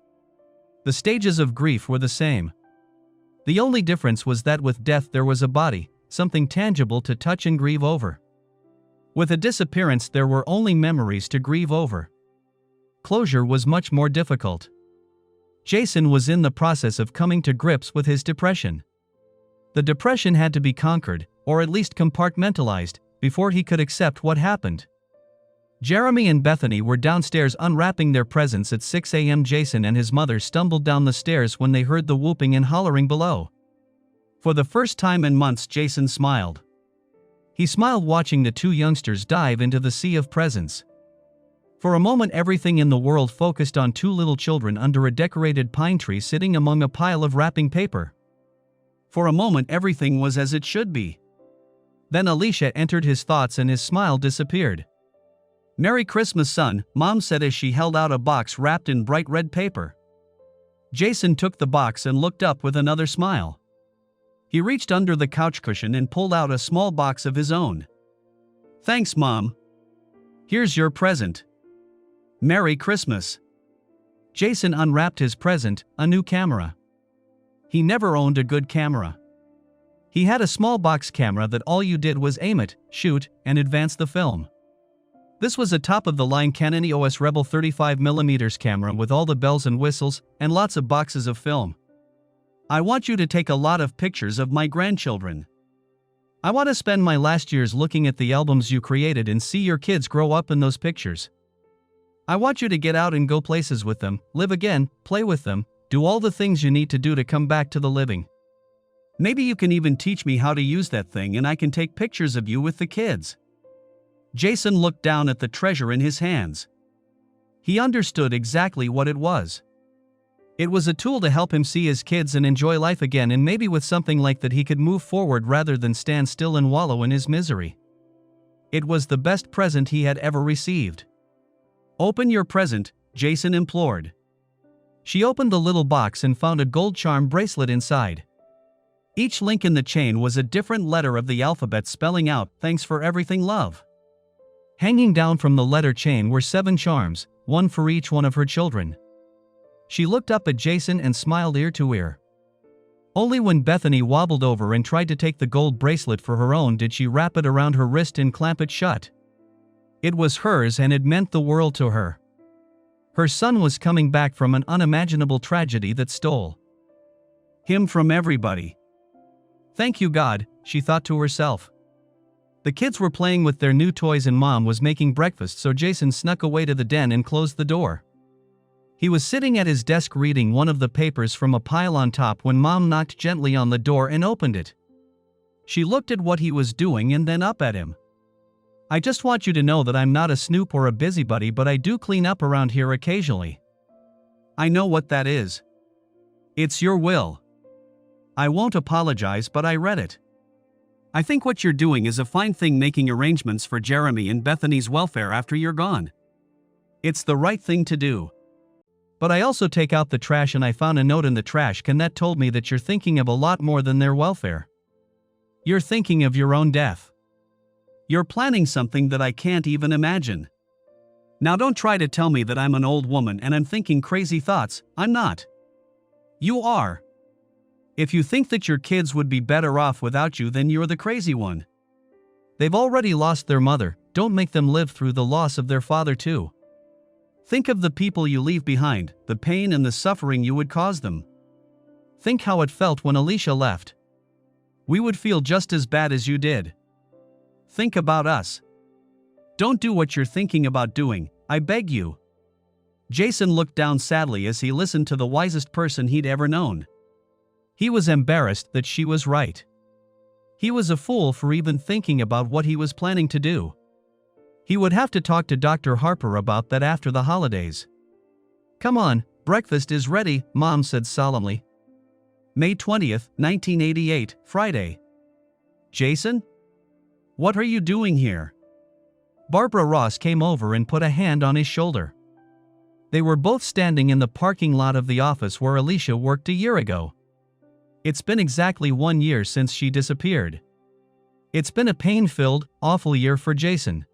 The stages of grief were the same. The only difference was that with death there was a body, something tangible to touch and grieve over. With a disappearance there were only memories to grieve over. Closure was much more difficult. Jason was in the process of coming to grips with his depression. The depression had to be conquered, or at least compartmentalized, before he could accept what happened. Jeremy and Bethany were downstairs unwrapping their presents at 6 a.m. Jason and his mother stumbled down the stairs when they heard the whooping and hollering below. For the first time in months, Jason smiled. He smiled watching the 2 youngsters dive into the sea of presents. For a moment everything in the world focused on 2 little children under a decorated pine tree sitting among a pile of wrapping paper. For a moment everything was as it should be. Then Alicia entered his thoughts and his smile disappeared. "Merry Christmas, son," Mom said as she held out a box wrapped in bright red paper. Jason took the box and looked up with another smile. He reached under the couch cushion and pulled out a small box of his own. "Thanks, Mom. Here's your present. Merry Christmas." Jason unwrapped his present, a new camera. He never owned a good camera. He had a small box camera that all you did was aim it, shoot, and advance the film. This was a top-of-the-line Canon EOS Rebel 35mm camera with all the bells and whistles, and lots of boxes of film. "I want you to take a lot of pictures of my grandchildren. I want to spend my last years looking at the albums you created and see your kids grow up in those pictures. I want you to get out and go places with them, live again, play with them, do all the things you need to do to come back to the living. Maybe you can even teach me how to use that thing and I can take pictures of you with the kids." Jason looked down at the treasure in his hands. He understood exactly what it was. It was a tool to help him see his kids and enjoy life again, and maybe with something like that he could move forward rather than stand still and wallow in his misery. It was the best present he had ever received. "Open your present," Jason implored. She opened the little box and found a gold charm bracelet inside. Each link in the chain was a different letter of the alphabet spelling out, "Thanks for everything, love." Hanging down from the letter chain were 7 charms, one for each one of her children. She looked up at Jason and smiled ear to ear. Only when Bethany wobbled over and tried to take the gold bracelet for her own did she wrap it around her wrist and clamp it shut. It was hers and it meant the world to her. Her son was coming back from an unimaginable tragedy that stole him from everybody. "Thank you, God," she thought to herself. The kids were playing with their new toys and Mom was making breakfast, so Jason snuck away to the den and closed the door. He was sitting at his desk reading one of the papers from a pile on top when Mom knocked gently on the door and opened it. She looked at what he was doing and then up at him. "I just want you to know that I'm not a snoop or a busybody, but I do clean up around here occasionally. I know what that is. It's your will. I won't apologize, but I read it. I think what you're doing is a fine thing, making arrangements for Jeremy and Bethany's welfare after you're gone. It's the right thing to do. But I also take out the trash and I found a note in the trash can that told me that you're thinking of a lot more than their welfare. You're thinking of your own death. You're planning something that I can't even imagine. Now don't try to tell me that I'm an old woman and I'm thinking crazy thoughts. I'm not. You are. If you think that your kids would be better off without you, then you're the crazy one. They've already lost their mother, don't make them live through the loss of their father too. Think of the people you leave behind, the pain and the suffering you would cause them. Think how it felt when Alicia left. We would feel just as bad as you did. Think about us. Don't do what you're thinking about doing, I beg you." Jason looked down sadly as he listened to the wisest person he'd ever known. He was embarrassed that she was right. He was a fool for even thinking about what he was planning to do. He would have to talk to Dr. Harper about that after the holidays. "Come on, breakfast is ready," Mom said solemnly. May 20th, 1988, Friday. "Jason? What are you doing here?" Barbara Ross came over and put a hand on his shoulder. They were both standing in the parking lot of the office where Alicia worked a year ago. It's been exactly 1 year since she disappeared. It's been a pain-filled, awful year for Jason.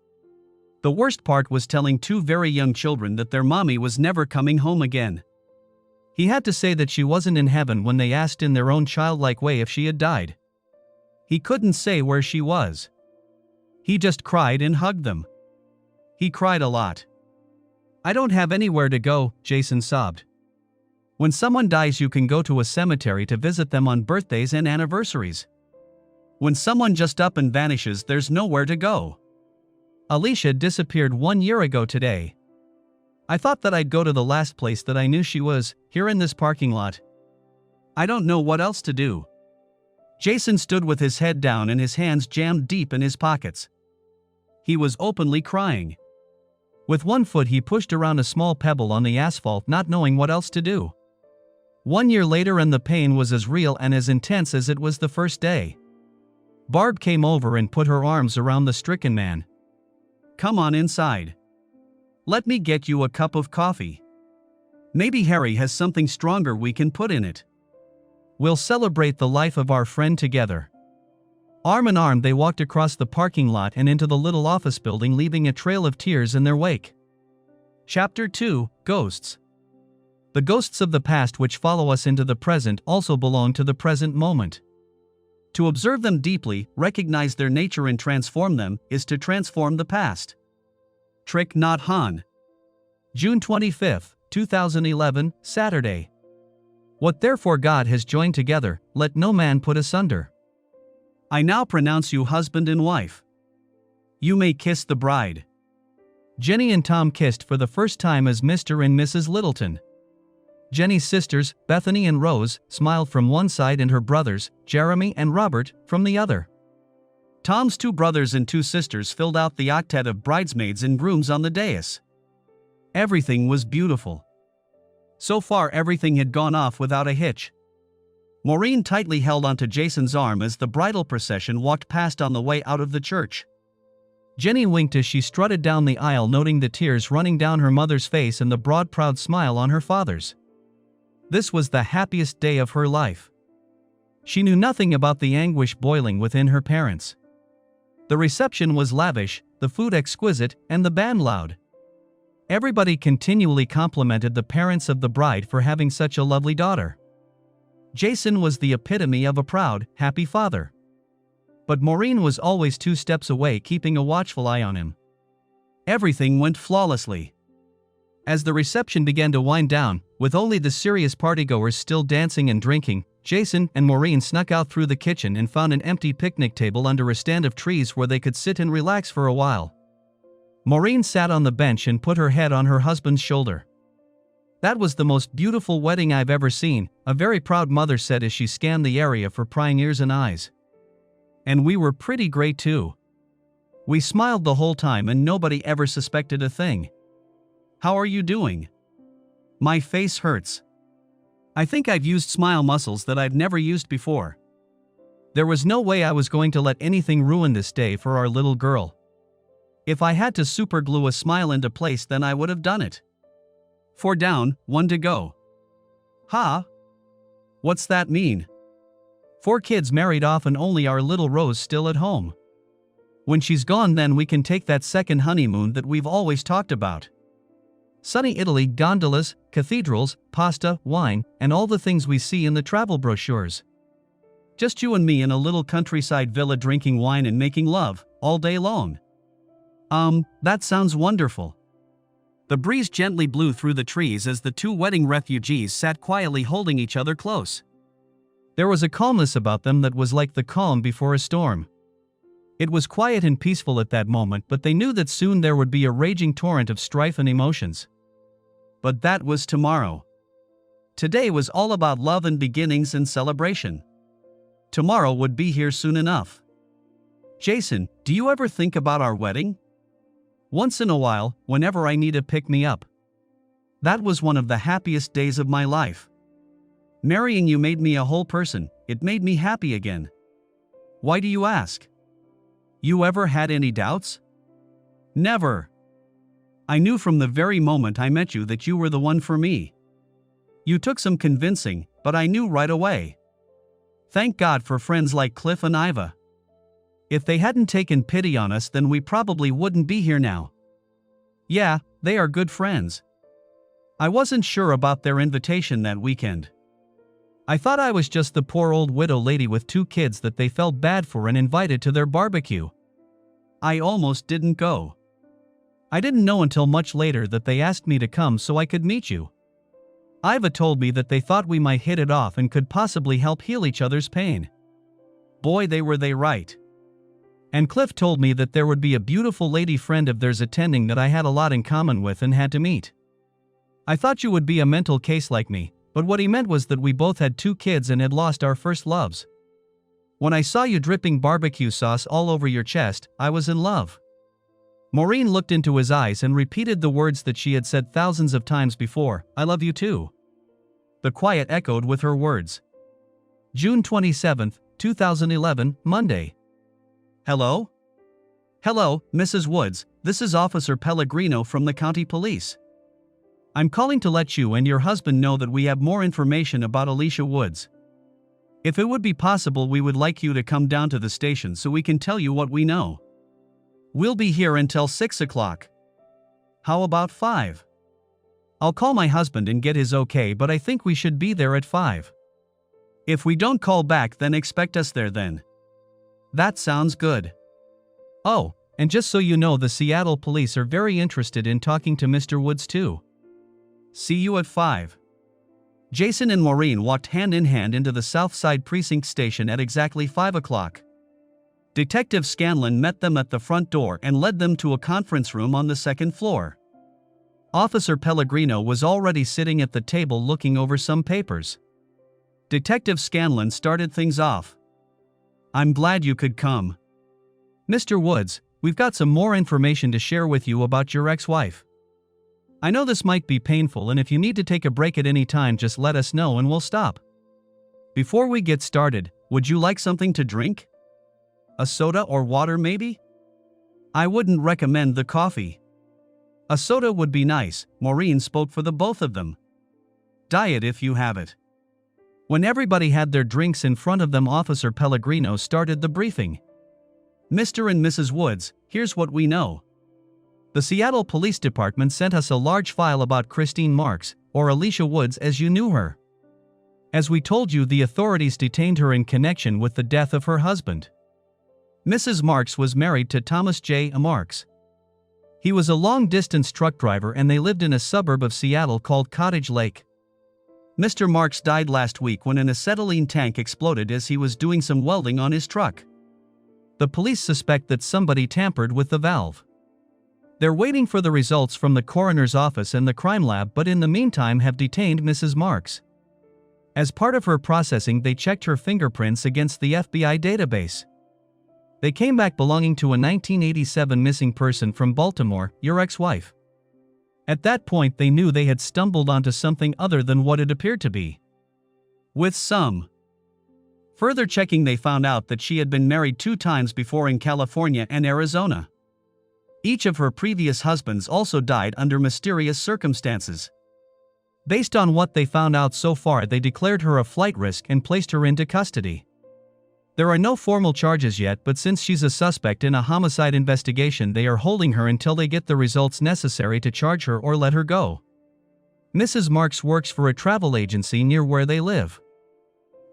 The worst part was telling 2 very young children that their mommy was never coming home again. He had to say that she wasn't in heaven when they asked in their own childlike way if she had died. He couldn't say where she was. He just cried and hugged them. He cried a lot. "I don't have anywhere to go," Jason sobbed. "When someone dies, you can go to a cemetery to visit them on birthdays and anniversaries. When someone just up and vanishes, there's nowhere to go. Alicia disappeared 1 year ago today. I thought that I'd go to the last place that I knew she was, here in this parking lot. I don't know what else to do." Jason stood with his head down and his hands jammed deep in his pockets. He was openly crying. With one foot he pushed around a small pebble on the asphalt, not knowing what else to do. 1 year later, and the pain was as real and as intense as it was the first day. Barb came over and put her arms around the stricken man. "Come on inside. Let me get you a cup of coffee. Maybe Harry has something stronger we can put in it. We'll celebrate the life of our friend together." Arm in arm they walked across the parking lot and into the little office building, leaving a trail of tears in their wake. Chapter 2: Ghosts. The ghosts of the past which follow us into the present also belong to the present moment. To observe them deeply, recognize their nature and transform them, is to transform the past. Trick Not Han. June 25, 2011, Saturday. What therefore God has joined together, let no man put asunder. I now pronounce you husband and wife. You may kiss the bride. Jenny and Tom kissed for the first time as Mr. and Mrs. Littleton. Jenny's sisters, Bethany and Rose, smiled from one side and her brothers, Jeremy and Robert, from the other. Tom's 2 brothers and 2 sisters filled out the octet of bridesmaids and grooms on the dais. Everything was beautiful. So far everything had gone off without a hitch. Maureen tightly held onto Jason's arm as the bridal procession walked past on the way out of the church. Jenny winked as she strutted down the aisle, noting the tears running down her mother's face and the broad proud smile on her father's. This was the happiest day of her life. She knew nothing about the anguish boiling within her parents. The reception was lavish, the food exquisite, and the band loud. Everybody continually complimented the parents of the bride for having such a lovely daughter. Jason was the epitome of a proud, happy father. But Maureen was always 2 steps away, keeping a watchful eye on him. Everything went flawlessly. As the reception began to wind down, with only the serious partygoers still dancing and drinking, Jason and Maureen snuck out through the kitchen and found an empty picnic table under a stand of trees where they could sit and relax for a while. Maureen sat on the bench and put her head on her husband's shoulder. "That was the most beautiful wedding I've ever seen," a very proud mother said as she scanned the area for prying ears and eyes. "And we were pretty great too. We smiled the whole time and nobody ever suspected a thing. How are you doing?" "My face hurts. I think I've used smile muscles that I've never used before." There was no way I was going to let anything ruin this day for our little girl. If I had to superglue a smile into place, then I would have done it. 4 down, 1 to go. Ha? What's that mean? 4 kids married off and only our little Rose still at home. When she's gone, then we can take that second honeymoon that we've always talked about. Sunny Italy, gondolas, cathedrals, pasta, wine, and all the things we see in the travel brochures. Just you and me in a little countryside villa drinking wine and making love, all day long. That sounds wonderful. The breeze gently blew through the trees as the 2 wedding refugees sat quietly holding each other close. There was a calmness about them that was like the calm before a storm. It was quiet and peaceful at that moment, but they knew that soon there would be a raging torrent of strife and emotions. But that was tomorrow. Today was all about love and beginnings and celebration. Tomorrow would be here soon enough. Jason, do you ever think about our wedding? Once in a while, whenever I need a pick-me-up. That was one of the happiest days of my life. Marrying you made me a whole person, it made me happy again. Why do you ask? You ever had any doubts? Never. I knew from the very moment I met you that you were the one for me. You took some convincing, but I knew right away. Thank God for friends like Cliff and Iva. If they hadn't taken pity on us, then we probably wouldn't be here now. Yeah, they are good friends. I wasn't sure about their invitation that weekend. I thought I was just the poor old widow lady with 2 kids that they felt bad for and invited to their barbecue. I almost didn't go. I didn't know until much later that they asked me to come so I could meet you. Iva told me that they thought we might hit it off and could possibly help heal each other's pain. Boy, were they right. And Cliff told me that there would be a beautiful lady friend of theirs attending that I had a lot in common with and had to meet. I thought you would be a mental case like me, but what he meant was that we both had 2 kids and had lost our first loves. When I saw you dripping barbecue sauce all over your chest, I was in love. Maureen looked into his eyes and repeated the words that she had said thousands of times before, "I love you too." The quiet echoed with her words. June 27, 2011, Monday. Hello? Hello, Mrs. Woods, this is Officer Pellegrino from the county police. I'm calling to let you and your husband know that we have more information about Alicia Woods. If it would be possible, we would like you to come down to the station so we can tell you what we know. We'll be here until 6 o'clock. How about 5? I'll call my husband and get his okay, but I think we should be there at 5. If we don't call back, then expect us there then. That sounds good. Oh, and just so you know, the Seattle police are very interested in talking to Mr. Woods too. See you at 5. Jason and Maureen walked hand in hand into the Southside Precinct Station at exactly 5 o'clock. Detective Scanlon met them at the front door and led them to a conference room on the second floor. Officer Pellegrino was already sitting at the table looking over some papers. Detective Scanlon started things off. I'm glad you could come. Mr. Woods, we've got some more information to share with you about your ex-wife. I know this might be painful, and if you need to take a break at any time, just let us know and we'll stop. Before we get started, would you like something to drink? A soda or water maybe? I wouldn't recommend the coffee. A soda would be nice. Maureen spoke for the both of them. Diet if you have it. When everybody had their drinks in front of them, Officer Pellegrino started the briefing. Mr. and Mrs. Woods, here's what we know. The Seattle Police Department sent us a large file about Christine Marks, or Alicia Woods as you knew her. As we told you, the authorities detained her in connection with the death of her husband. Mrs. Marks was married to Thomas J. Marks. He was a long-distance truck driver and they lived in a suburb of Seattle called Cottage Lake. Mr. Marks died last week when an acetylene tank exploded as he was doing some welding on his truck. The police suspect that somebody tampered with the valve. They're waiting for the results from the coroner's office and the crime lab, but in the meantime have detained Mrs. Marks. As part of her processing, they checked her fingerprints against the FBI database. They came back belonging to a 1987 missing person from Baltimore, your ex-wife. At that point, they knew they had stumbled onto something other than what it appeared to be. With some further checking, they found out that she had been married 2 times before in California and Arizona. Each of her previous husbands also died under mysterious circumstances. Based on what they found out so far, they declared her a flight risk and placed her into custody. There are no formal charges yet, but since she's a suspect in a homicide investigation, they are holding her until they get the results necessary to charge her or let her go. Mrs. Marks works for a travel agency near where they live.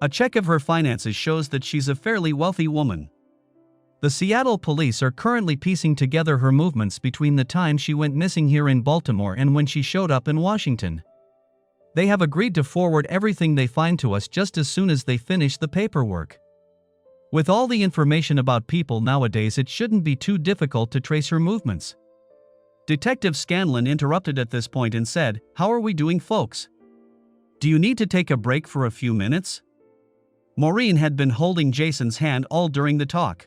A check of her finances shows that she's a fairly wealthy woman. The Seattle police are currently piecing together her movements between the time she went missing here in Baltimore and when she showed up in Washington. They have agreed to forward everything they find to us just as soon as they finish the paperwork. With all the information about people nowadays, it shouldn't be too difficult to trace her movements. Detective Scanlon interrupted at this point and said, "How are we doing, folks? Do you need to take a break for a few minutes?" Maureen had been holding Jason's hand all during the talk.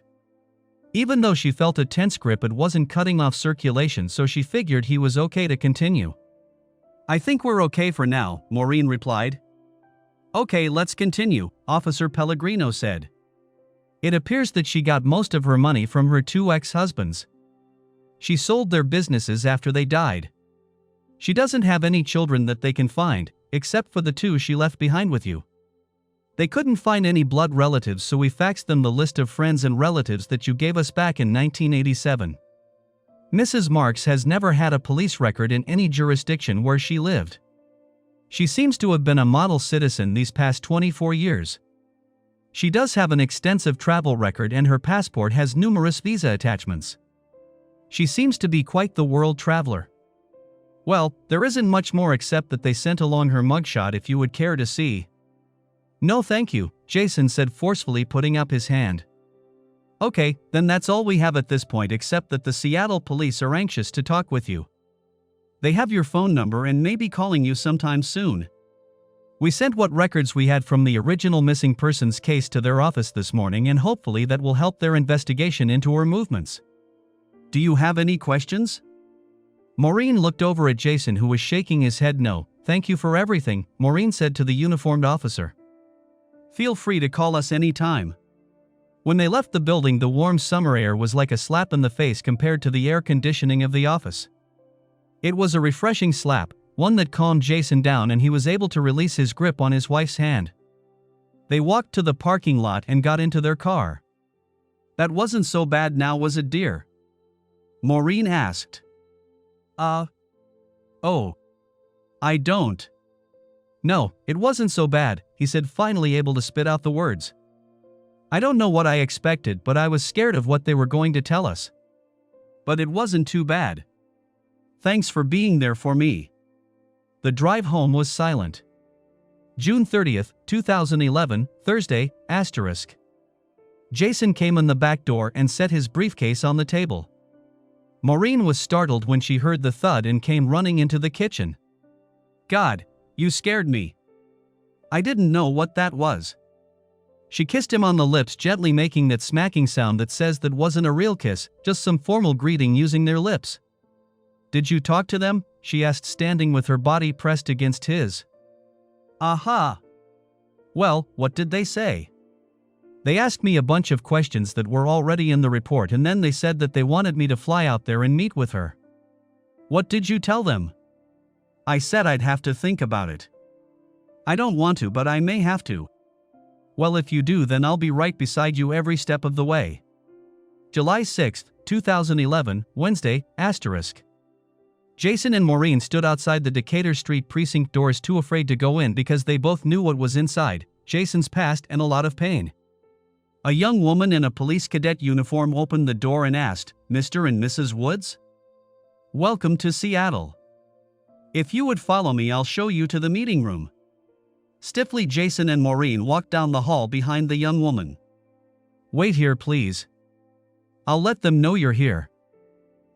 Even though she felt a tense grip, it wasn't cutting off circulation, so she figured he was okay to continue. "I think we're okay for now," Maureen replied. "Okay, let's continue," Officer Pellegrino said. It appears that she got most of her money from her 2 ex-husbands. She sold their businesses after they died. She doesn't have any children that they can find, except for the 2 she left behind with you. They couldn't find any blood relatives, so we faxed them the list of friends and relatives that you gave us back in 1987. Mrs. Marks has never had a police record in any jurisdiction where she lived. She seems to have been a model citizen these past 24 years. She does have an extensive travel record and her passport has numerous visa attachments. She seems to be quite the world traveler. Well, there isn't much more except that they sent along her mugshot if you would care to see. "No thank you," Jason said forcefully, putting up his hand. "Okay, then that's all we have at this point, except that the Seattle police are anxious to talk with you. They have your phone number and may be calling you sometime soon. We sent what records we had from the original missing persons case to their office this morning, and hopefully that will help their investigation into her movements. Do you have any questions?" Maureen looked over at Jason, who was shaking his head no. "Thank you for everything," Maureen said to the uniformed officer. "Feel free to call us anytime." When they left the building, the warm summer air was like a slap in the face compared to the air conditioning of the office. It was a refreshing slap, one that calmed Jason down and he was able to release his grip on his wife's hand. They walked to the parking lot and got into their car. "That wasn't so bad now, was it, dear?" Maureen asked. Oh. I don't. "No, it wasn't so bad," he said, finally able to spit out the words. "I don't know what I expected, but I was scared of what they were going to tell us. But it wasn't too bad. Thanks for being there for me." The drive home was silent. June 30th, 2011, Thursday, *. Jason came in the back door and set his briefcase on the table. Maureen was startled when she heard the thud and came running into the kitchen. "God, you scared me. I didn't know what that was." She kissed him on the lips, gently making that smacking sound that says that wasn't a real kiss, just some formal greeting using their lips. "Did you talk to them?" she asked, standing with her body pressed against his. "Aha. Well, what did they say?" "They asked me a bunch of questions that were already in the report, and then they said that they wanted me to fly out there and meet with her." "What did you tell them?" "I said I'd have to think about it. I don't want to, but I may have to." "Well, if you do, then I'll be right beside you every step of the way." July 6, 2011, Wednesday, *. Jason and Maureen stood outside the Decatur Street precinct doors, too afraid to go in because they both knew what was inside: Jason's past and a lot of pain. A young woman in a police cadet uniform opened the door and asked, "Mr. and Mrs. Woods? Welcome to Seattle. If you would follow me, I'll show you to the meeting room." Stiffly, Jason and Maureen walked down the hall behind the young woman. "Wait here, please. I'll let them know you're here."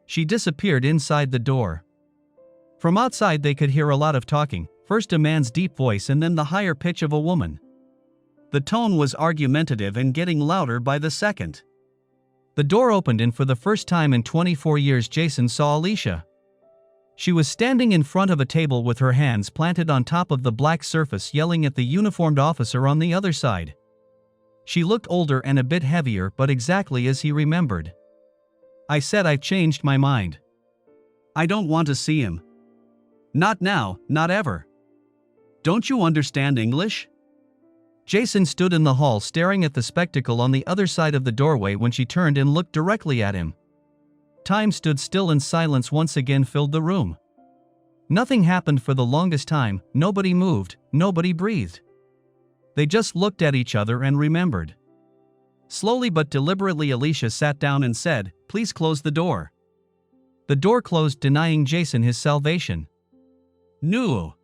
She disappeared inside the door. From outside they could hear a lot of talking, first a man's deep voice and then the higher pitch of a woman. The tone was argumentative and getting louder by the second. The door opened and for the first time in 24 years Jason saw Alicia. She was standing in front of a table with her hands planted on top of the black surface, yelling at the uniformed officer on the other side. She looked older and a bit heavier, but exactly as he remembered. "I said I've changed my mind. I don't want to see him. Not now, not ever. Don't you understand English?" Jason stood in the hall staring at the spectacle on the other side of the doorway when she turned and looked directly at him. Time stood still and silence once again filled the room. Nothing happened for the longest time, nobody moved, nobody breathed. They just looked at each other and remembered. Slowly but deliberately Alicia sat down and said, "Please close the door." The door closed, denying Jason his salvation. "No!"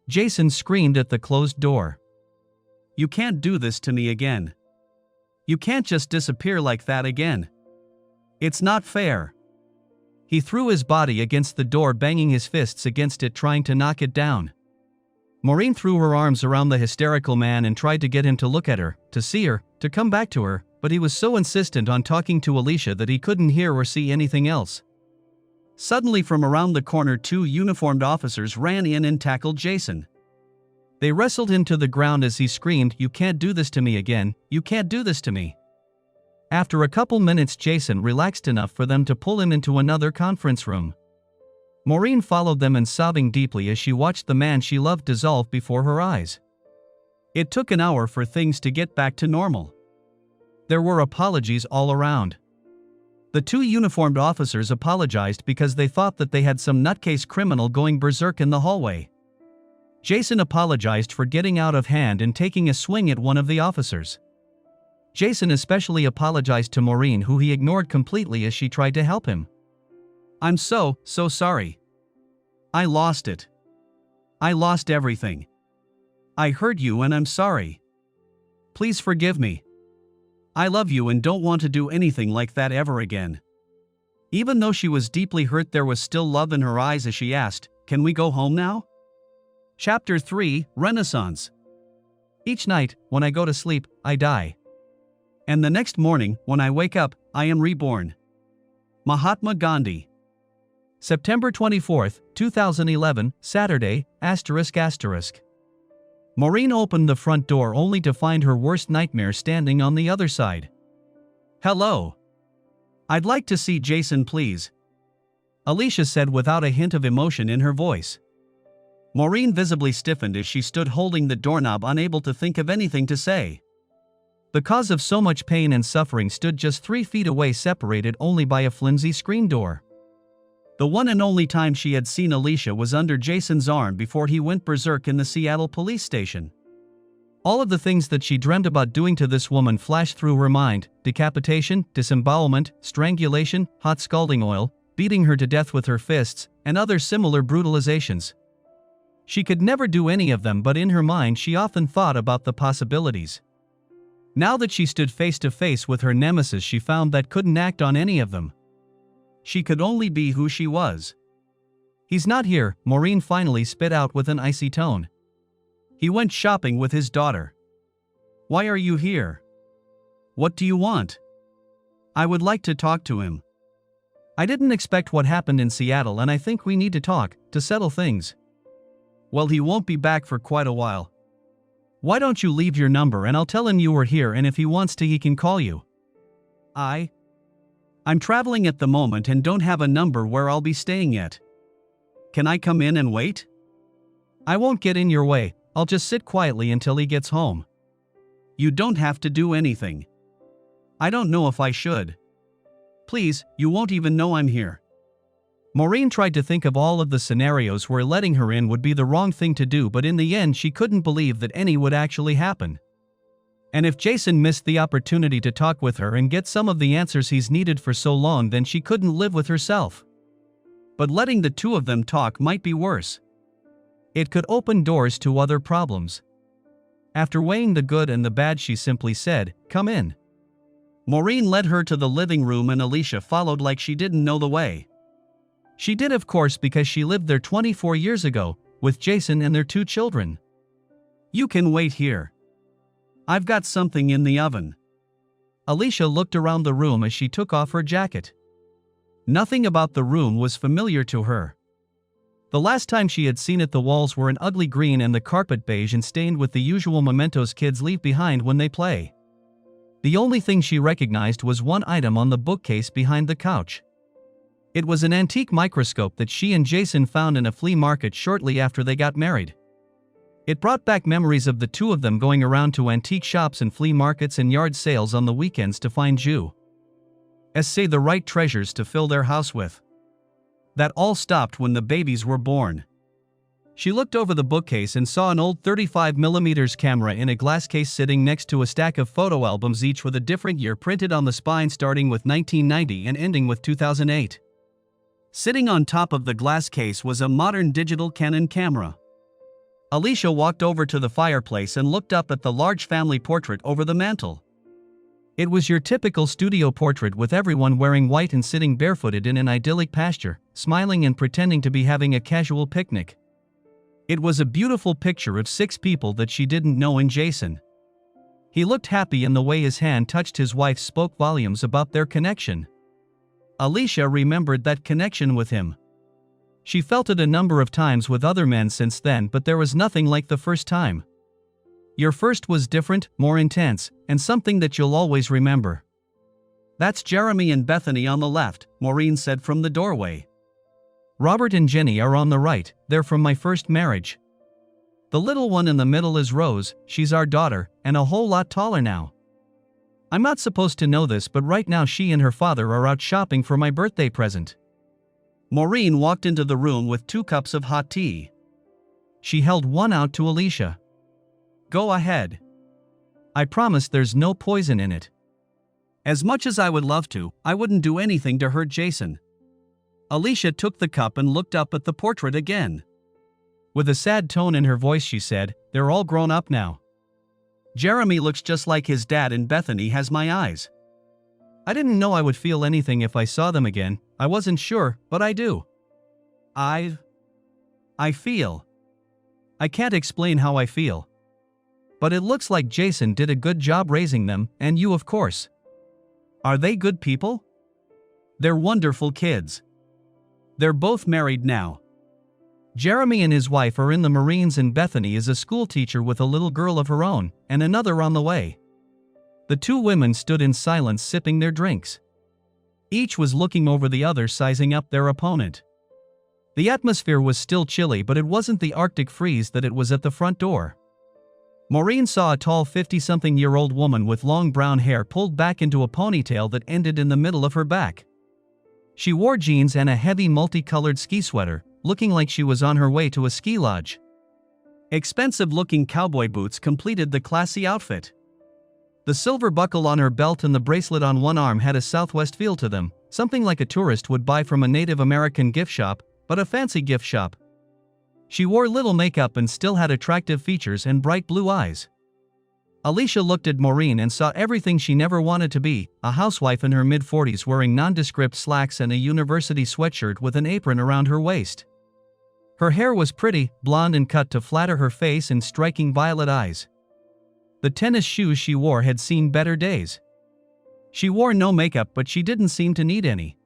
Jason screamed at the closed door. "You can't do this to me again. You can't just disappear like that again. It's not fair." He threw his body against the door, banging his fists against it, trying to knock it down. Maureen threw her arms around the hysterical man and tried to get him to look at her, to see her, to come back to her, but he was so insistent on talking to Alicia that he couldn't hear or see anything else. Suddenly, from around the corner, two uniformed officers ran in and tackled Jason. They wrestled him to the ground as he screamed, "You can't do this to me again, you can't do this to me." After a couple minutes, Jason relaxed enough for them to pull him into another conference room. Maureen followed them and sobbing deeply as she watched the man she loved dissolve before her eyes. It took an hour for things to get back to normal. There were apologies all around. The two uniformed officers apologized because they thought that they had some nutcase criminal going berserk in the hallway. Jason apologized for getting out of hand and taking a swing at one of the officers. Jason especially apologized to Maureen, who he ignored completely as she tried to help him. "I'm so sorry. I lost it. I lost everything. I hurt you and I'm sorry. Please forgive me. I love you and don't want to do anything like that ever again." Even though she was deeply hurt, there was still love in her eyes as she asked, "Can we go home now?" Chapter 3, Renaissance. Each night, when I go to sleep, I die. And the next morning, when I wake up, I am reborn. Mahatma Gandhi. September 24, 2011, Saturday, ***. Maureen opened the front door only to find her worst nightmare standing on the other side. Hello. I'd like to see Jason, please, Alicia said without a hint of emotion in her voice. Maureen visibly stiffened as she stood holding the doorknob, unable to think of anything to say. The cause of so much pain and suffering stood just 3 feet away, separated only by a flimsy screen door. The one and only time she had seen Alicia was under Jason's arm before he went berserk in the Seattle police station. All of the things that she dreamt about doing to this woman flashed through her mind: decapitation, disembowelment, strangulation, hot scalding oil, beating her to death with her fists, and other similar brutalizations. She could never do any of them, but in her mind she often thought about the possibilities. Now that she stood face to face with her nemesis, she found that couldn't act on any of them. She could only be who she was. "He's not here," Maureen finally spit out with an icy tone. "He went shopping with his daughter." "Why are you here? What do you want?" "I would like to talk to him. I didn't expect what happened in Seattle, and I think we need to talk, to settle things." "Well, he won't be back for quite a while. Why don't you leave your number and I'll tell him you were here, and if he wants to he can call you." I'm traveling at the moment and don't have a number where I'll be staying yet. Can I come in and wait?" "I won't get in your way, I'll just sit quietly until he gets home." "You don't have to do anything. I don't know if I should. Please, you won't even know I'm here." Maureen tried to think of all of the scenarios where letting her in would be the wrong thing to do, but in the end she couldn't believe that any would actually happen. And if Jason missed the opportunity to talk with her and get some of the answers he's needed for so long, then she couldn't live with herself. But letting the two of them talk might be worse. It could open doors to other problems. After weighing the good and the bad, she simply said, "Come in." Maureen led her to the living room and Alicia followed like she didn't know the way. She did, of course, because she lived there 24 years ago, with Jason and their 2 children. "You can wait here. I've got something in the oven." Alicia looked around the room as she took off her jacket. Nothing about the room was familiar to her. The last time she had seen it, the walls were an ugly green and the carpet beige and stained with the usual mementos kids leave behind when they play. The only thing she recognized was one item on the bookcase behind the couch. It was an antique microscope that she and Jason found in a flea market shortly after they got married. It brought back memories of the two of them going around to antique shops and flea markets and yard sales on the weekends to find the right treasures to fill their house with. That all stopped when the babies were born. She looked over the bookcase and saw an old 35mm camera in a glass case sitting next to a stack of photo albums, each with a different year printed on the spine, starting with 1990 and ending with 2008. Sitting on top of the glass case was a modern digital Canon camera. Alicia walked over to the fireplace and looked up at the large family portrait over the mantel. It was your typical studio portrait, with everyone wearing white and sitting barefooted in an idyllic pasture, smiling and pretending to be having a casual picnic. It was a beautiful picture of 6 people that she didn't know in Jason. He looked happy, and the way his hand touched his wife spoke volumes about their connection. Alicia remembered that connection with him. She felt it a number of times with other men since then, but there was nothing like the first time. Your first was different, more intense, and something that you'll always remember. "That's Jeremy and Bethany on the left," Maureen said from the doorway. "Robert and Jenny are on the right, they're from my first marriage. The little one in the middle is Rose, she's our daughter, and a whole lot taller now. I'm not supposed to know this, but right now she and her father are out shopping for my birthday present." Maureen walked into the room with 2 cups of hot tea. She held one out to Alicia. "Go ahead. I promise there's no poison in it." "As much as I would love to, I wouldn't do anything to hurt Jason." Alicia took the cup and looked up at the portrait again. With a sad tone in her voice, she said, "They're all grown up now. Jeremy looks just like his dad and Bethany has my eyes. I didn't know I would feel anything if I saw them again. I wasn't sure, but I do. I feel. I can't explain how I feel. But it looks like Jason did a good job raising them, and you, of course. Are they good people?" "They're wonderful kids. They're both married now. Jeremy and his wife are in the Marines, and Bethany is a school teacher with a little girl of her own, and another on the way. The two women stood in silence sipping their drinks. Each was looking over the other, sizing up their opponent. The atmosphere was still chilly, but it wasn't the Arctic freeze that it was at the front door. Maureen saw a tall 50-something-year-old woman with long brown hair pulled back into a ponytail that ended in the middle of her back. She wore jeans and a heavy multicolored ski sweater, looking like she was on her way to a ski lodge. Expensive-looking cowboy boots completed the classy outfit. The silver buckle on her belt and the bracelet on one arm had a Southwest feel to them, something like a tourist would buy from a Native American gift shop, but a fancy gift shop. She wore little makeup and still had attractive features and bright blue eyes. Alicia looked at Maureen and saw everything she never wanted to be, a housewife in her mid-40s wearing nondescript slacks and a university sweatshirt with an apron around her waist. Her hair was pretty, blonde and cut to flatter her face and striking violet eyes. The tennis shoes she wore had seen better days. She wore no makeup, but she didn't seem to need any.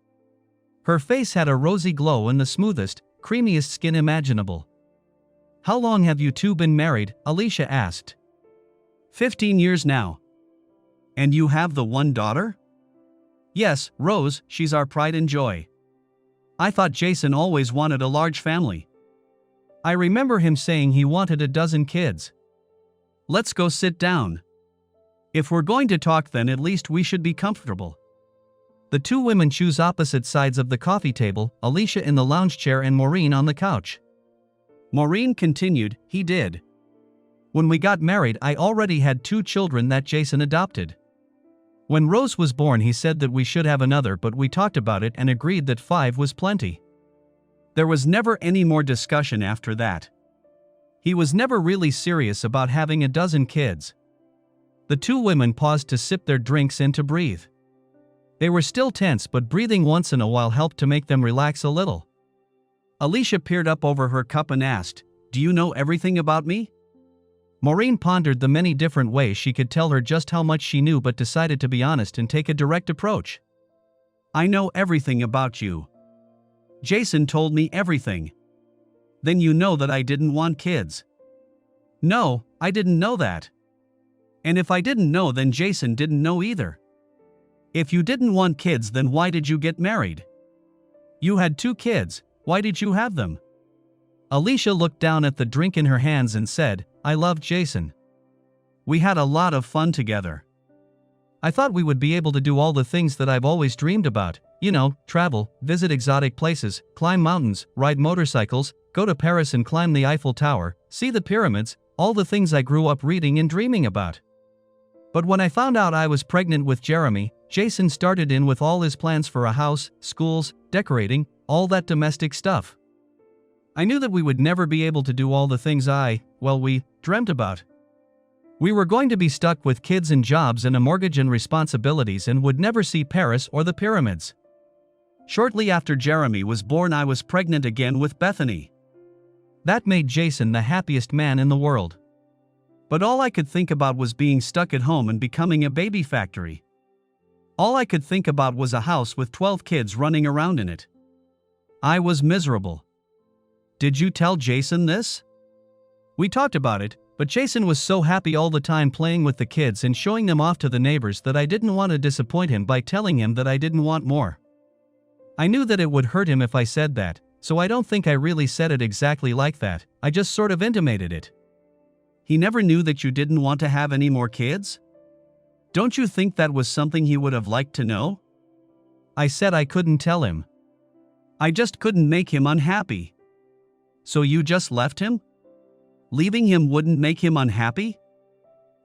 Her face had a rosy glow and the smoothest, creamiest skin imaginable. "How long have you two been married?" Alicia asked. 15 years now. And you have the one daughter? Yes, Rose, she's our pride and joy. I thought Jason always wanted a large family. I remember him saying he wanted a dozen kids. Let's go sit down. If we're going to talk, then at least we should be comfortable. The two women choose opposite sides of the coffee table, Alicia in the lounge chair and Maureen on the couch. Maureen continued, "He did. When we got married, I already had 2 children that Jason adopted. When Rose was born, he said that we should have another, but we talked about it and agreed that 5 was plenty. There was never any more discussion after that. He was never really serious about having a dozen kids." The two women paused to sip their drinks and to breathe. They were still tense, but breathing once in a while helped to make them relax a little. Alicia peered up over her cup and asked, "Do you know everything about me?" Maureen pondered the many different ways she could tell her just how much she knew, but decided to be honest and take a direct approach. "I know everything about you. Jason told me everything." "Then you know that I didn't want kids." "No, I didn't know that. And if I didn't know, then Jason didn't know either. If you didn't want kids, then why did you get married? You had 2 kids, why did you have them?" Alicia looked down at the drink in her hands and said, "I loved Jason. We had a lot of fun together. I thought we would be able to do all the things that I've always dreamed about, travel, visit exotic places, climb mountains, ride motorcycles, go to Paris and climb the Eiffel Tower, see the pyramids, all the things I grew up reading and dreaming about. But when I found out I was pregnant with Jeremy, Jason started in with all his plans for a house, schools, decorating, all that domestic stuff. I knew that we would never be able to do all the things we dreamt about. We were going to be stuck with kids and jobs and a mortgage and responsibilities and would never see Paris or the pyramids. Shortly after Jeremy was born, I was pregnant again with Bethany. That made Jason the happiest man in the world. But all I could think about was being stuck at home and becoming a baby factory. All I could think about was a house with 12 kids running around in it. I was miserable." "Did you tell Jason this?" "We talked about it, but Jason was so happy all the time playing with the kids and showing them off to the neighbors that I didn't want to disappoint him by telling him that I didn't want more. I knew that it would hurt him if I said that, so I don't think I really said it exactly like that, I just sort of intimated it." "He never knew that you didn't want to have any more kids? Don't you think that was something he would have liked to know?" "I said I couldn't tell him. I just couldn't make him unhappy." "So you just left him? Leaving him wouldn't make him unhappy?"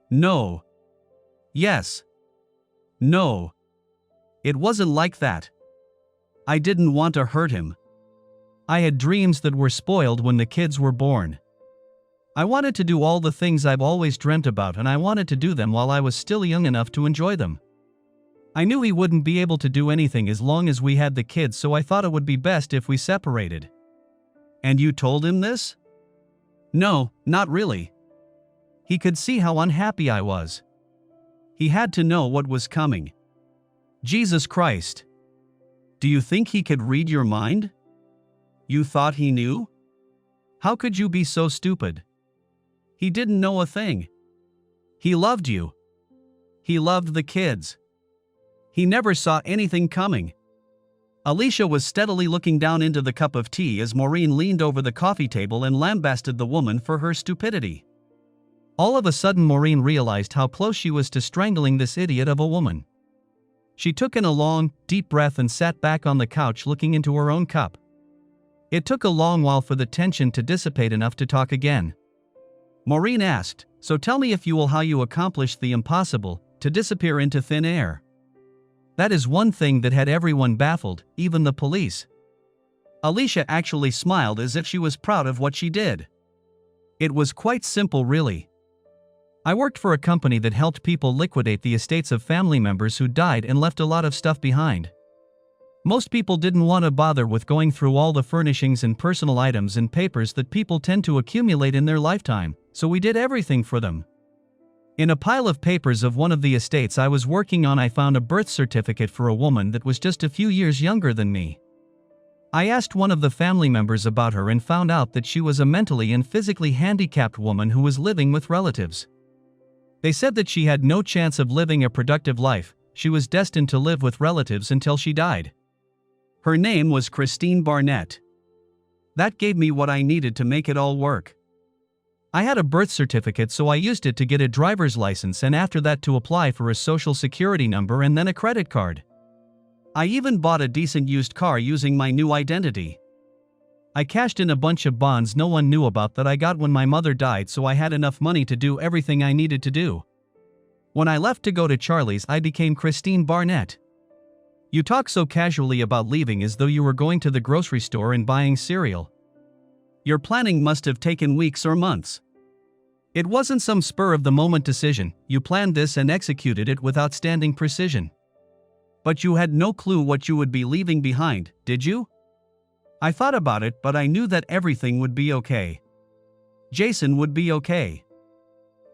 "No. Yes. No. It wasn't like that. I didn't want to hurt him. I had dreams that were spoiled when the kids were born. I wanted to do all the things I've always dreamt about, and I wanted to do them while I was still young enough to enjoy them. I knew he wouldn't be able to do anything as long as we had the kids, so I thought it would be best if we separated." "And you told him this?" "No, not really. He could see how unhappy I was. He had to know what was coming." "Jesus Christ. Do you think he could read your mind? You thought he knew? How could you be so stupid? He didn't know a thing. He loved you. He loved the kids. He never saw anything coming. Alicia was steadily looking down into the cup of tea as Maureen leaned over the coffee table and lambasted the woman for her stupidity. All of a sudden Maureen realized how close she was to strangling this idiot of a woman. She took in a long, deep breath and sat back on the couch looking into her own cup. It took a long while for the tension to dissipate enough to talk again. Maureen asked, "So tell me if you will how you accomplished the impossible, to disappear into thin air." That is one thing that had everyone baffled, even the police. Alicia actually smiled as if she was proud of what she did. It was quite simple really. I worked for a company that helped people liquidate the estates of family members who died and left a lot of stuff behind. Most people didn't want to bother with going through all the furnishings and personal items and papers that people tend to accumulate in their lifetime, so we did everything for them. In a pile of papers of one of the estates I was working on, I found a birth certificate for a woman that was just a few years younger than me. I asked one of the family members about her and found out that she was a mentally and physically handicapped woman who was living with relatives. They said that she had no chance of living a productive life. She was destined to live with relatives until she died. Her name was Christine Barnett. That gave me what I needed to make it all work. I had a birth certificate, so I used it to get a driver's license and after that to apply for a social security number and then a credit card. I even bought a decent used car using my new identity. I cashed in a bunch of bonds no one knew about that I got when my mother died, so I had enough money to do everything I needed to do. When I left to go to Charlie's, I became Christine Barnett. You talk so casually about leaving as though you were going to the grocery store and buying cereal. Your planning must have taken weeks or months. It wasn't some spur-of-the-moment decision. You planned this and executed it with outstanding precision. But you had no clue what you would be leaving behind, did you? I thought about it, but I knew that everything would be okay. Jason would be okay.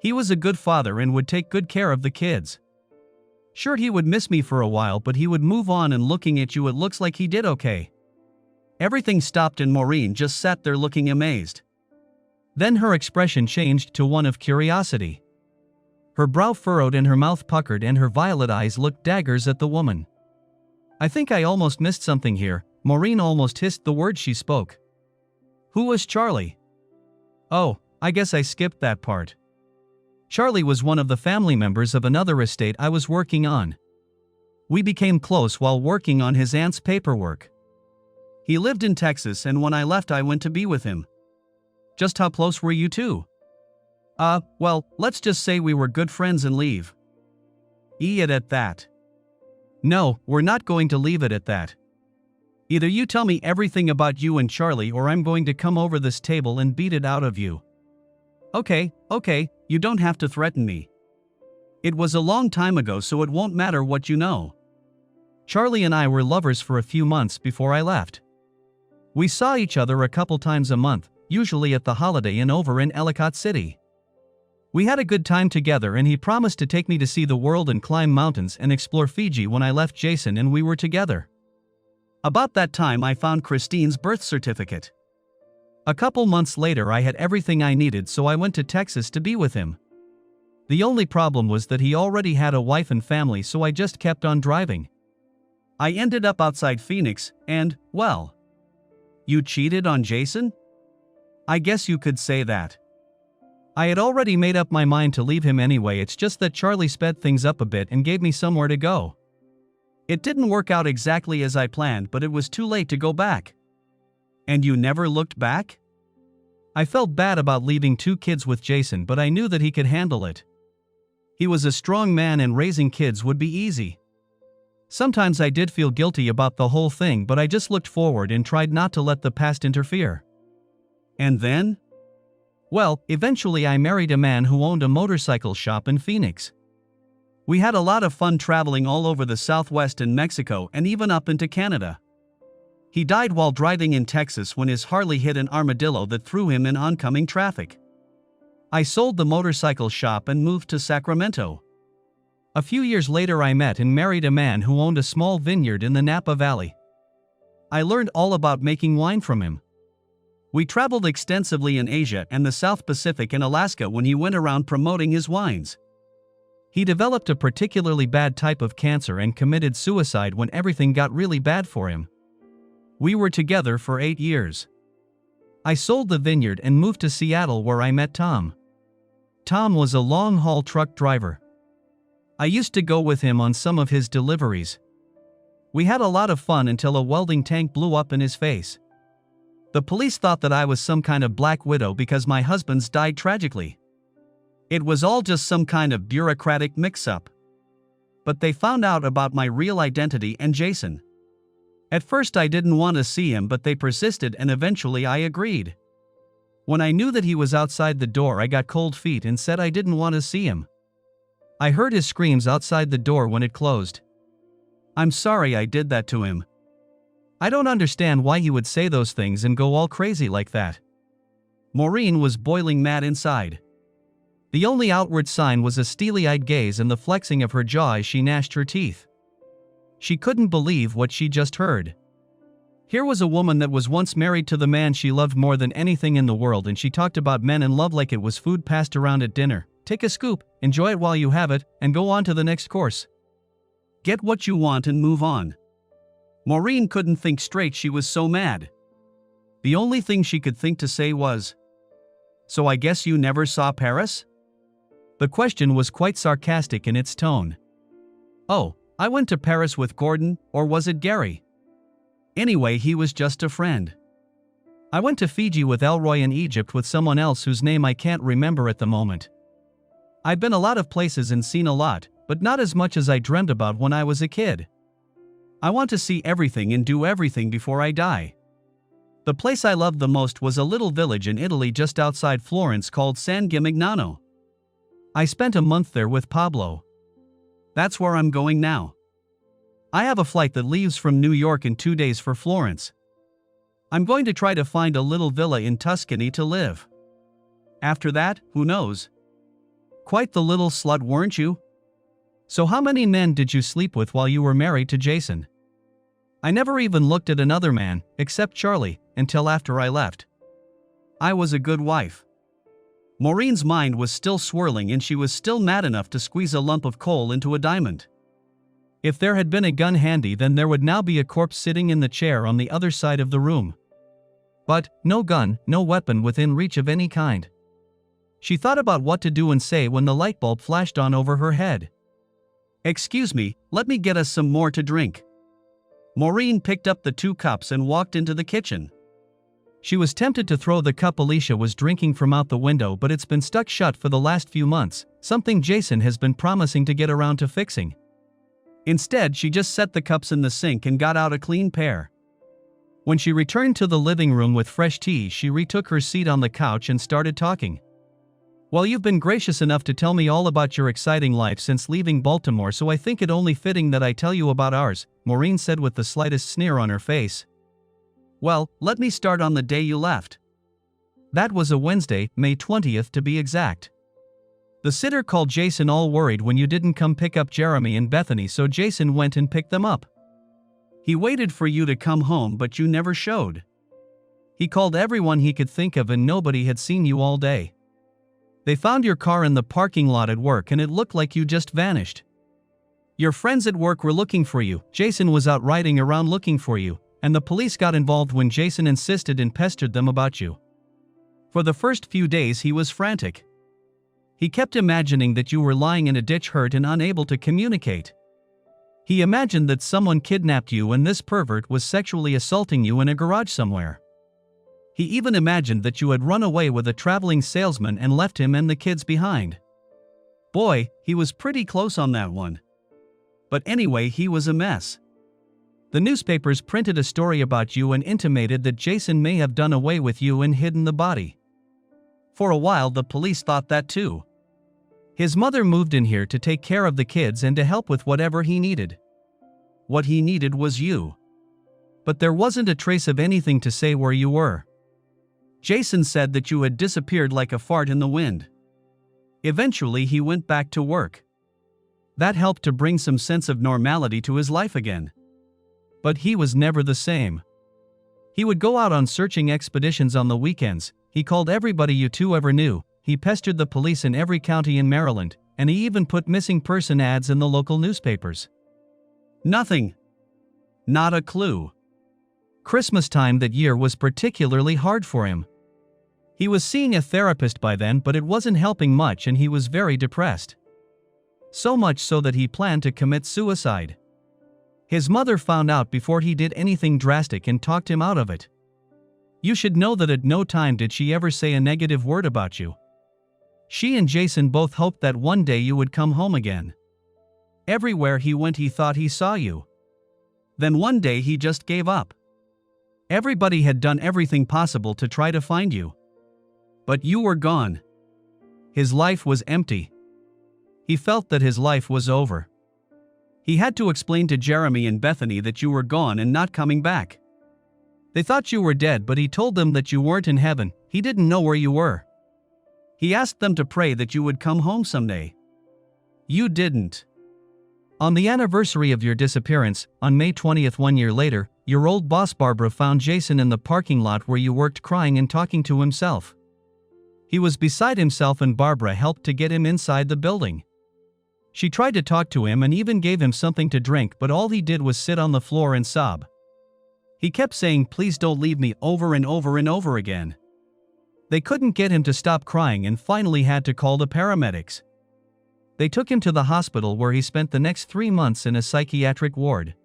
He was a good father and would take good care of the kids. Sure, he would miss me for a while, but he would move on, and looking at you it looks like he did okay. Everything stopped and Maureen just sat there looking amazed. Then her expression changed to one of curiosity. Her brow furrowed and her mouth puckered and her violet eyes looked daggers at the woman. I think I almost missed something here. Maureen almost hissed the words she spoke. Who was Charlie? Oh, I guess I skipped that part. Charlie was one of the family members of another estate I was working on. We became close while working on his aunt's paperwork. He lived in Texas, and when I left I went to be with him. Just how close were you two? Well, let's just say we were good friends and leave it at that. No, we're not going to leave it at that. Either you tell me everything about you and Charlie, or I'm going to come over this table and beat it out of you. Okay, you don't have to threaten me. It was a long time ago, so it won't matter what you know. Charlie and I were lovers for a few months before I left. We saw each other a couple times a month, usually at the Holiday Inn over in Ellicott City. We had a good time together, and he promised to take me to see the world and climb mountains and explore Fiji when I left Jason and we were together. About that time I found Christine's birth certificate. A couple months later I had everything I needed, so I went to Texas to be with him. The only problem was that he already had a wife and family, so I just kept on driving. I ended up outside Phoenix, and, well, you cheated on Jason? I guess you could say that. I had already made up my mind to leave him anyway. It's just that Charlie sped things up a bit and gave me somewhere to go. It didn't work out exactly as I planned, but it was too late to go back. And you never looked back? I felt bad about leaving 2 kids with Jason, but I knew that he could handle it. He was a strong man and raising kids would be easy. Sometimes I did feel guilty about the whole thing, but I just looked forward and tried not to let the past interfere. And then? Well, eventually I married a man who owned a motorcycle shop in Phoenix. We had a lot of fun traveling all over the Southwest and Mexico and even up into Canada. He died while driving in Texas when his Harley hit an armadillo that threw him in oncoming traffic. I sold the motorcycle shop and moved to Sacramento. A few years later I met and married a man who owned a small vineyard in the Napa Valley. I learned all about making wine from him. We traveled extensively in Asia and the South Pacific and Alaska when he went around promoting his wines. He developed a particularly bad type of cancer and committed suicide when everything got really bad for him. We were together for 8 years. I sold the vineyard and moved to Seattle where I met Tom. Tom was a long-haul truck driver. I used to go with him on some of his deliveries. We had a lot of fun until a welding tank blew up in his face. The police thought that I was some kind of black widow because my husbands died tragically. It was all just some kind of bureaucratic mix-up. But they found out about my real identity and Jason. At first I didn't want to see him, but they persisted and eventually I agreed. When I knew that he was outside the door, I got cold feet and said I didn't want to see him. I heard his screams outside the door when it closed. I'm sorry I did that to him. I don't understand why he would say those things and go all crazy like that. Maureen was boiling mad inside. The only outward sign was a steely-eyed gaze and the flexing of her jaw as she gnashed her teeth. She couldn't believe what she just heard. Here was a woman that was once married to the man she loved more than anything in the world, and she talked about men and love like it was food passed around at dinner. Take a scoop, enjoy it while you have it, and go on to the next course. Get what you want and move on. Maureen couldn't think straight, she was so mad. The only thing she could think to say was, "So I guess you never saw Paris?" The question was quite sarcastic in its tone. "Oh, I went to Paris with Gordon, or was it Gary? Anyway, he was just a friend. I went to Fiji with Elroy and Egypt with someone else whose name I can't remember at the moment. I've been a lot of places and seen a lot, but not as much as I dreamt about when I was a kid. I want to see everything and do everything before I die. The place I loved the most was a little village in Italy just outside Florence called San Gimignano. I spent a month there with Pablo. That's where I'm going now. I have a flight that leaves from New York in 2 days for Florence. I'm going to try to find a little villa in Tuscany to live. After that, who knows? Quite the little slut, weren't you? So how many men did you sleep with while you were married to Jason?" "I never even looked at another man, except Charlie, until after I left. I was a good wife." Maureen's mind was still swirling and she was still mad enough to squeeze a lump of coal into a diamond. If there had been a gun handy, then there would now be a corpse sitting in the chair on the other side of the room. But, no gun, no weapon within reach of any kind. She thought about what to do and say when the light bulb flashed on over her head. "Excuse me, let me get us some more to drink." Maureen picked up the 2 cups and walked into the kitchen. She was tempted to throw the cup Alicia was drinking from out the window, but it's been stuck shut for the last few months, something Jason has been promising to get around to fixing. Instead, she just set the cups in the sink and got out a clean pair. When she returned to the living room with fresh tea, she retook her seat on the couch and started talking. "Well, you've been gracious enough to tell me all about your exciting life since leaving Baltimore, so I think it only fitting that I tell you about ours," Maureen said with the slightest sneer on her face. "Well, let me start on the day you left. That was a Wednesday, May 20th to be exact. The sitter called Jason all worried when you didn't come pick up Jeremy and Bethany, so Jason went and picked them up. He waited for you to come home, but you never showed. He called everyone he could think of and nobody had seen you all day. They found your car in the parking lot at work and it looked like you just vanished. Your friends at work were looking for you, Jason was out riding around looking for you, and the police got involved when Jason insisted and pestered them about you. For the first few days he was frantic. He kept imagining that you were lying in a ditch hurt and unable to communicate. He imagined that someone kidnapped you and this pervert was sexually assaulting you in a garage somewhere. He even imagined that you had run away with a traveling salesman and left him and the kids behind. Boy, he was pretty close on that one. But anyway, he was a mess. The newspapers printed a story about you and intimated that Jason may have done away with you and hidden the body. For a while the police thought that too. His mother moved in here to take care of the kids and to help with whatever he needed. What he needed was you. But there wasn't a trace of anything to say where you were. Jason said that you had disappeared like a fart in the wind. Eventually he went back to work. That helped to bring some sense of normality to his life again. But he was never the same. He would go out on searching expeditions on the weekends, he called everybody you two ever knew, he pestered the police in every county in Maryland, and he even put missing person ads in the local newspapers. Nothing. Not a clue. Christmas time that year was particularly hard for him. He was seeing a therapist by then, but it wasn't helping much and he was very depressed. So much so that he planned to commit suicide. His mother found out before he did anything drastic and talked him out of it. You should know that at no time did she ever say a negative word about you. She and Jason both hoped that one day you would come home again. Everywhere he went he thought he saw you. Then one day he just gave up. Everybody had done everything possible to try to find you. But you were gone. His life was empty. He felt that his life was over. He had to explain to Jeremy and Bethany that you were gone and not coming back. They thought you were dead, but he told them that you weren't in heaven. He didn't know where you were. He asked them to pray that you would come home someday. You didn't. On the anniversary of your disappearance, on May 20th, 1 year later, your old boss Barbara found Jason in the parking lot where you worked crying and talking to himself. He was beside himself and Barbara helped to get him inside the building. She tried to talk to him and even gave him something to drink, but all he did was sit on the floor and sob. He kept saying, "Please don't leave me," over and over and over again. They couldn't get him to stop crying and finally had to call the paramedics. They took him to the hospital where he spent the next 3 months in a psychiatric ward.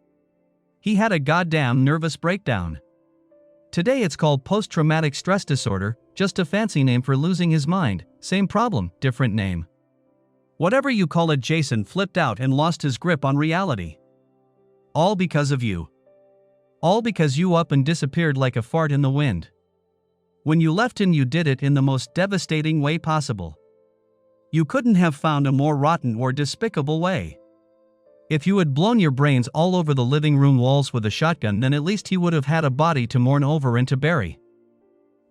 He had a goddamn nervous breakdown. Today it's called post-traumatic stress disorder, just a fancy name for losing his mind. Same problem, different name. Whatever you call it, Jason flipped out and lost his grip on reality. All because of you. All because you up and disappeared like a fart in the wind. When you left him, you did it in the most devastating way possible. You couldn't have found a more rotten or despicable way. If you had blown your brains all over the living room walls with a shotgun, then at least he would have had a body to mourn over and to bury.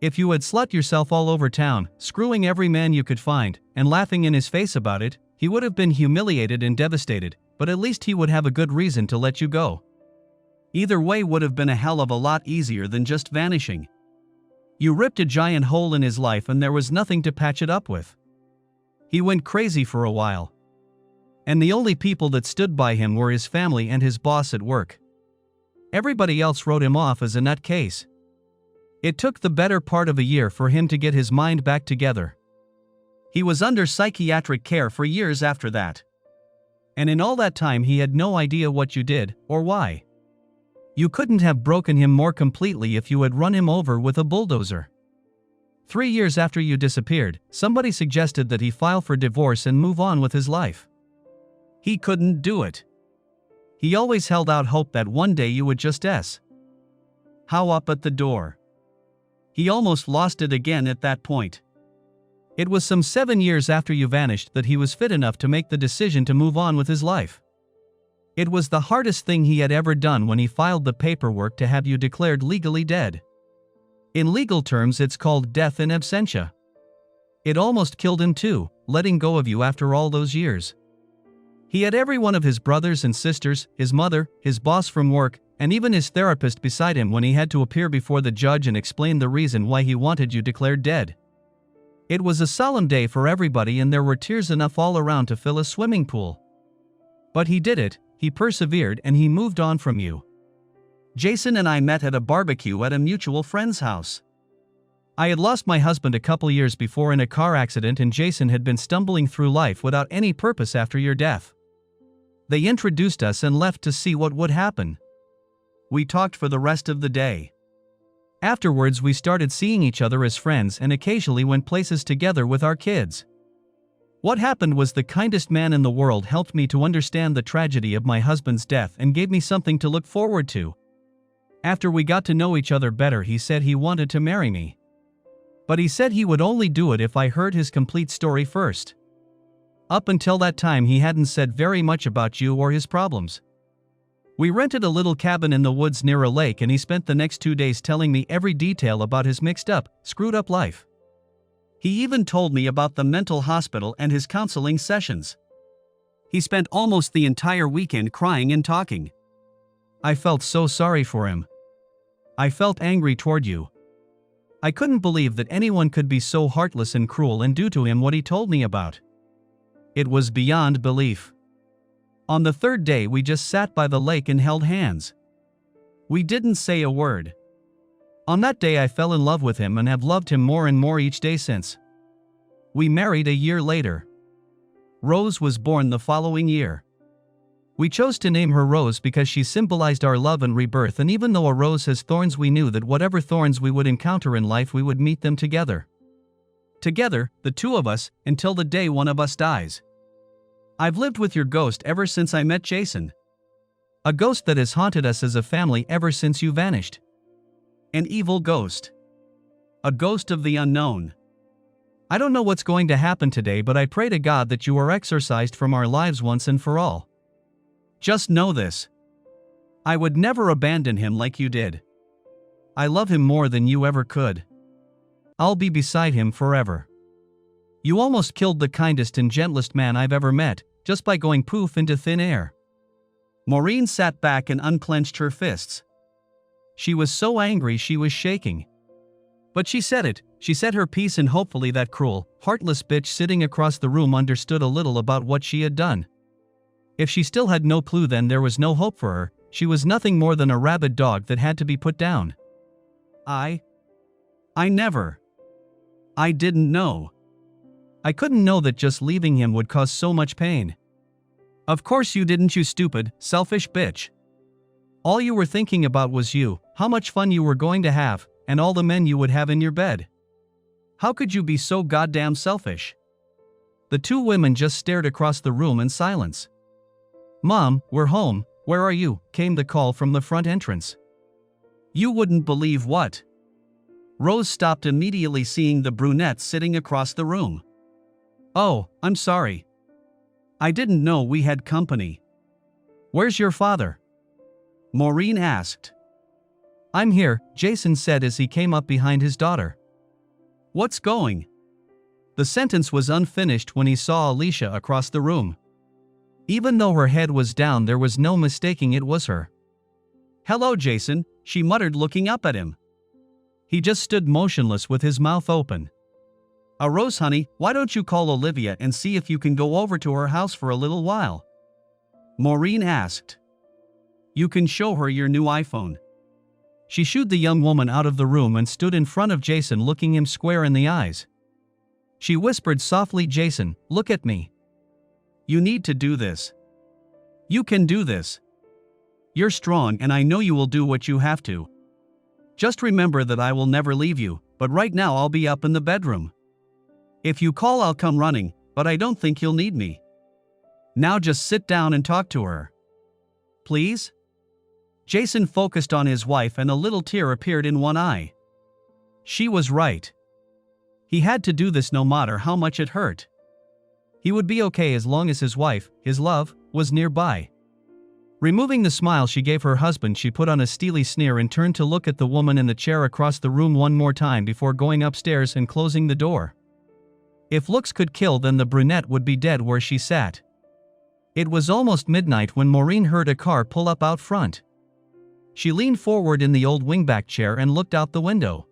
If you had slut yourself all over town, screwing every man you could find, and laughing in his face about it, he would have been humiliated and devastated, but at least he would have a good reason to let you go. Either way would have been a hell of a lot easier than just vanishing. You ripped a giant hole in his life and there was nothing to patch it up with. He went crazy for a while. And the only people that stood by him were his family and his boss at work. Everybody else wrote him off as a nutcase. It took the better part of a year for him to get his mind back together. He was under psychiatric care for years after that. And in all that time he had no idea what you did, or why. You couldn't have broken him more completely if you had run him over with a bulldozer. 3 years after you disappeared, somebody suggested that he file for divorce and move on with his life. He couldn't do it. He always held out hope that one day you would just how up at the door. He almost lost it again at that point. It was some 7 years after you vanished that he was fit enough to make the decision to move on with his life. It was the hardest thing he had ever done when he filed the paperwork to have you declared legally dead. In legal terms, it's called death in absentia. It almost killed him too, letting go of you after all those years. He had every one of his brothers and sisters, his mother, his boss from work, and even his therapist beside him when he had to appear before the judge and explain the reason why he wanted you declared dead. It was a solemn day for everybody and there were tears enough all around to fill a swimming pool. But he did it, he persevered, and he moved on from you. Jason and I met at a barbecue at a mutual friend's house. I had lost my husband a couple years before in a car accident and Jason had been stumbling through life without any purpose after your death. They introduced us and left to see what would happen. We talked for the rest of the day. Afterwards we started seeing each other as friends and occasionally went places together with our kids. What happened was the kindest man in the world helped me to understand the tragedy of my husband's death and gave me something to look forward to. After we got to know each other better, he said he wanted to marry me. But he said he would only do it if I heard his complete story first. Up until that time he hadn't said very much about you or his problems. We rented a little cabin in the woods near a lake and he spent the next 2 days telling me every detail about his mixed up, screwed up life. He even told me about the mental hospital and his counseling sessions. He spent almost the entire weekend crying and talking. I felt so sorry for him. I felt angry toward you. I couldn't believe that anyone could be so heartless and cruel and do to him what he told me about. It was beyond belief. On the third day we just sat by the lake and held hands. We didn't say a word. On that day I fell in love with him and have loved him more and more each day since. We married a year later. Rose was born the following year. We chose to name her Rose because she symbolized our love and rebirth, and even though a rose has thorns, we knew that whatever thorns we would encounter in life, we would meet them together. Together, the two of us, until the day one of us dies. I've lived with your ghost ever since I met Jason. A ghost that has haunted us as a family ever since you vanished. An evil ghost. A ghost of the unknown. I don't know what's going to happen today, but I pray to God that you are exorcised from our lives once and for all. Just know this. I would never abandon him like you did. I love him more than you ever could. I'll be beside him forever. You almost killed the kindest and gentlest man I've ever met, just by going poof into thin air. Maureen sat back and unclenched her fists. She was so angry she was shaking. But she said it, she said her piece, and hopefully that cruel, heartless bitch sitting across the room understood a little about what she had done. If she still had no clue, then there was no hope for her. She was nothing more than a rabid dog that had to be put down. I didn't know. I couldn't know that just leaving him would cause so much pain. Of course you didn't, you stupid, selfish bitch. All you were thinking about was you, how much fun you were going to have, and all the men you would have in your bed. How could you be so goddamn selfish? The two women just stared across the room in silence. Mom, we're home, where are you? Came the call from the front entrance. You wouldn't believe what. Rose stopped immediately, seeing the brunette sitting across the room. Oh, I'm sorry. I didn't know we had company. Where's your father? Maureen asked. I'm here, Jason said as he came up behind his daughter. What's going? The sentence was unfinished when he saw Alicia across the room. Even though her head was down, there was no mistaking it was her. Hello, Jason, she muttered, looking up at him. He just stood motionless with his mouth open. Rose, honey, why don't you call Olivia and see if you can go over to her house for a little while? Maureen asked. You can show her your new iPhone. She shooed the young woman out of the room and stood in front of Jason, looking him square in the eyes. She whispered softly, Jason, look at me. You need to do this. You can do this. You're strong and I know you will do what you have to. Just remember that I will never leave you, but right now I'll be up in the bedroom. If you call, I'll come running, but I don't think you'll need me. Now just sit down and talk to her. Please? Jason focused on his wife and a little tear appeared in one eye. She was right. He had to do this no matter how much it hurt. He would be okay as long as his wife, his love, was nearby. Removing the smile she gave her husband, she put on a steely sneer and turned to look at the woman in the chair across the room one more time before going upstairs and closing the door. If looks could kill, then the brunette would be dead where she sat. It was almost midnight when Maureen heard a car pull up out front. She leaned forward in the old wingback chair and looked out the window.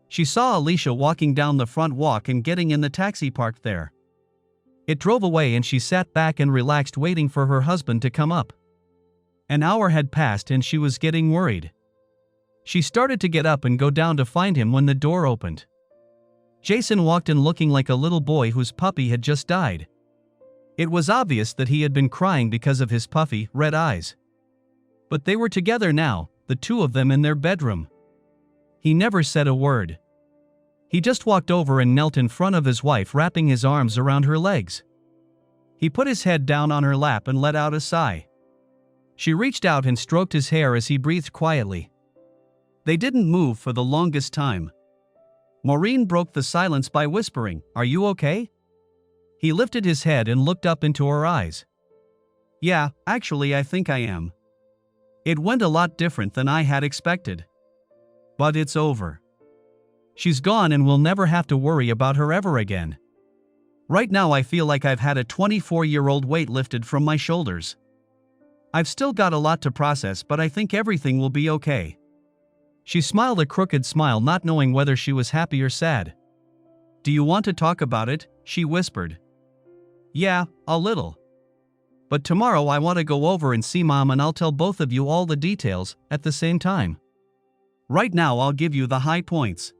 She saw Alicia walking down the front walk and getting in the taxi parked there. It drove away and she sat back and relaxed, waiting for her husband to come up. An hour had passed and she was getting worried. She started to get up and go down to find him when the door opened. Jason walked in looking like a little boy whose puppy had just died. It was obvious that he had been crying because of his puffy, red eyes. But they were together now, the two of them in their bedroom. He never said a word. He just walked over and knelt in front of his wife, wrapping his arms around her legs. He put his head down on her lap and let out a sigh. She reached out and stroked his hair as he breathed quietly. They didn't move for the longest time. Maureen broke the silence by whispering, "Are you okay?" He lifted his head and looked up into her eyes. "Yeah, actually I think I am. It went a lot different than I had expected. But it's over. She's gone and we'll never have to worry about her ever again. Right now I feel like I've had a 24-year-old weight lifted from my shoulders. I've still got a lot to process, but I think everything will be okay." She smiled a crooked smile, not knowing whether she was happy or sad. "Do you want to talk about it?" she whispered. Yeah, a little. But tomorrow I want to go over and see Mom and I'll tell both of you all the details at the same time. Right now I'll give you the high points.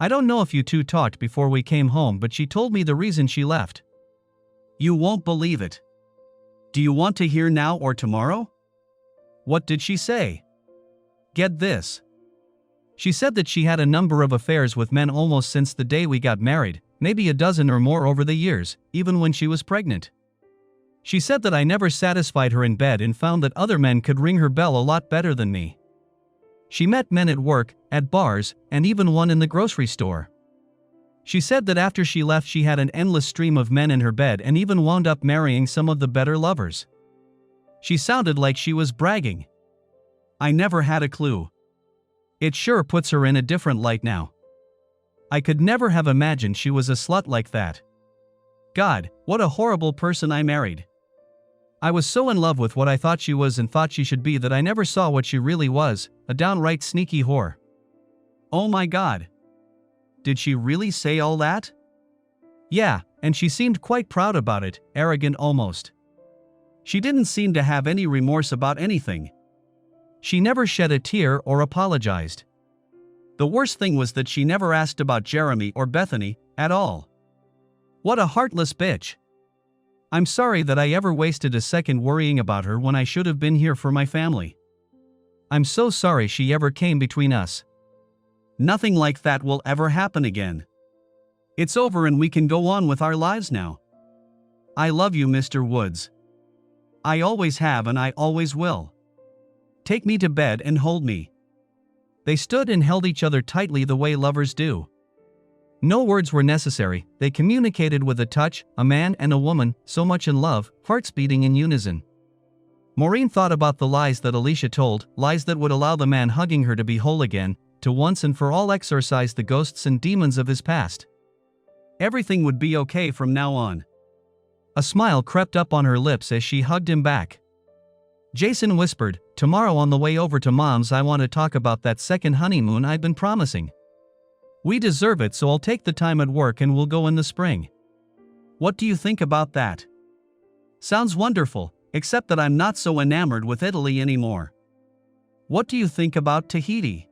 I don't know if you two talked before we came home, but she told me the reason she left. You won't believe it. Do you want to hear now or tomorrow? What did she say? Get this. She said that she had a number of affairs with men almost since the day we got married, maybe a dozen or more over the years, even when she was pregnant. She said that I never satisfied her in bed and found that other men could ring her bell a lot better than me. She met men at work, at bars, and even one in the grocery store. She said that after she left she had an endless stream of men in her bed and even wound up marrying some of the better lovers. She sounded like she was bragging. I never had a clue. It sure puts her in a different light now. I could never have imagined she was a slut like that. God, what a horrible person I married. I was so in love with what I thought she was and thought she should be that I never saw what she really was, a downright sneaky whore. Oh my God. Did she really say all that? Yeah, and she seemed quite proud about it, arrogant almost. She didn't seem to have any remorse about anything. She never shed a tear or apologized. The worst thing was that she never asked about Jeremy or Bethany at all. What a heartless bitch. I'm sorry that I ever wasted a second worrying about her when I should have been here for my family. I'm so sorry she ever came between us. Nothing like that will ever happen again. It's over and we can go on with our lives now. I love you, Mr. Woods. I always have and I always will. Take me to bed and hold me. They stood and held each other tightly the way lovers do. No words were necessary, they communicated with a touch, a man and a woman, so much in love, hearts beating in unison. Maureen thought about the lies that Alicia told, lies that would allow the man hugging her to be whole again, to once and for all exorcise the ghosts and demons of his past. Everything would be okay from now on. A smile crept up on her lips as she hugged him back. Jason whispered, tomorrow on the way over to Mom's I want to talk about that second honeymoon I've been promising. We deserve it, so I'll take the time at work and we'll go in the spring. What do you think about that? Sounds wonderful, except that I'm not so enamored with Italy anymore. What do you think about Tahiti?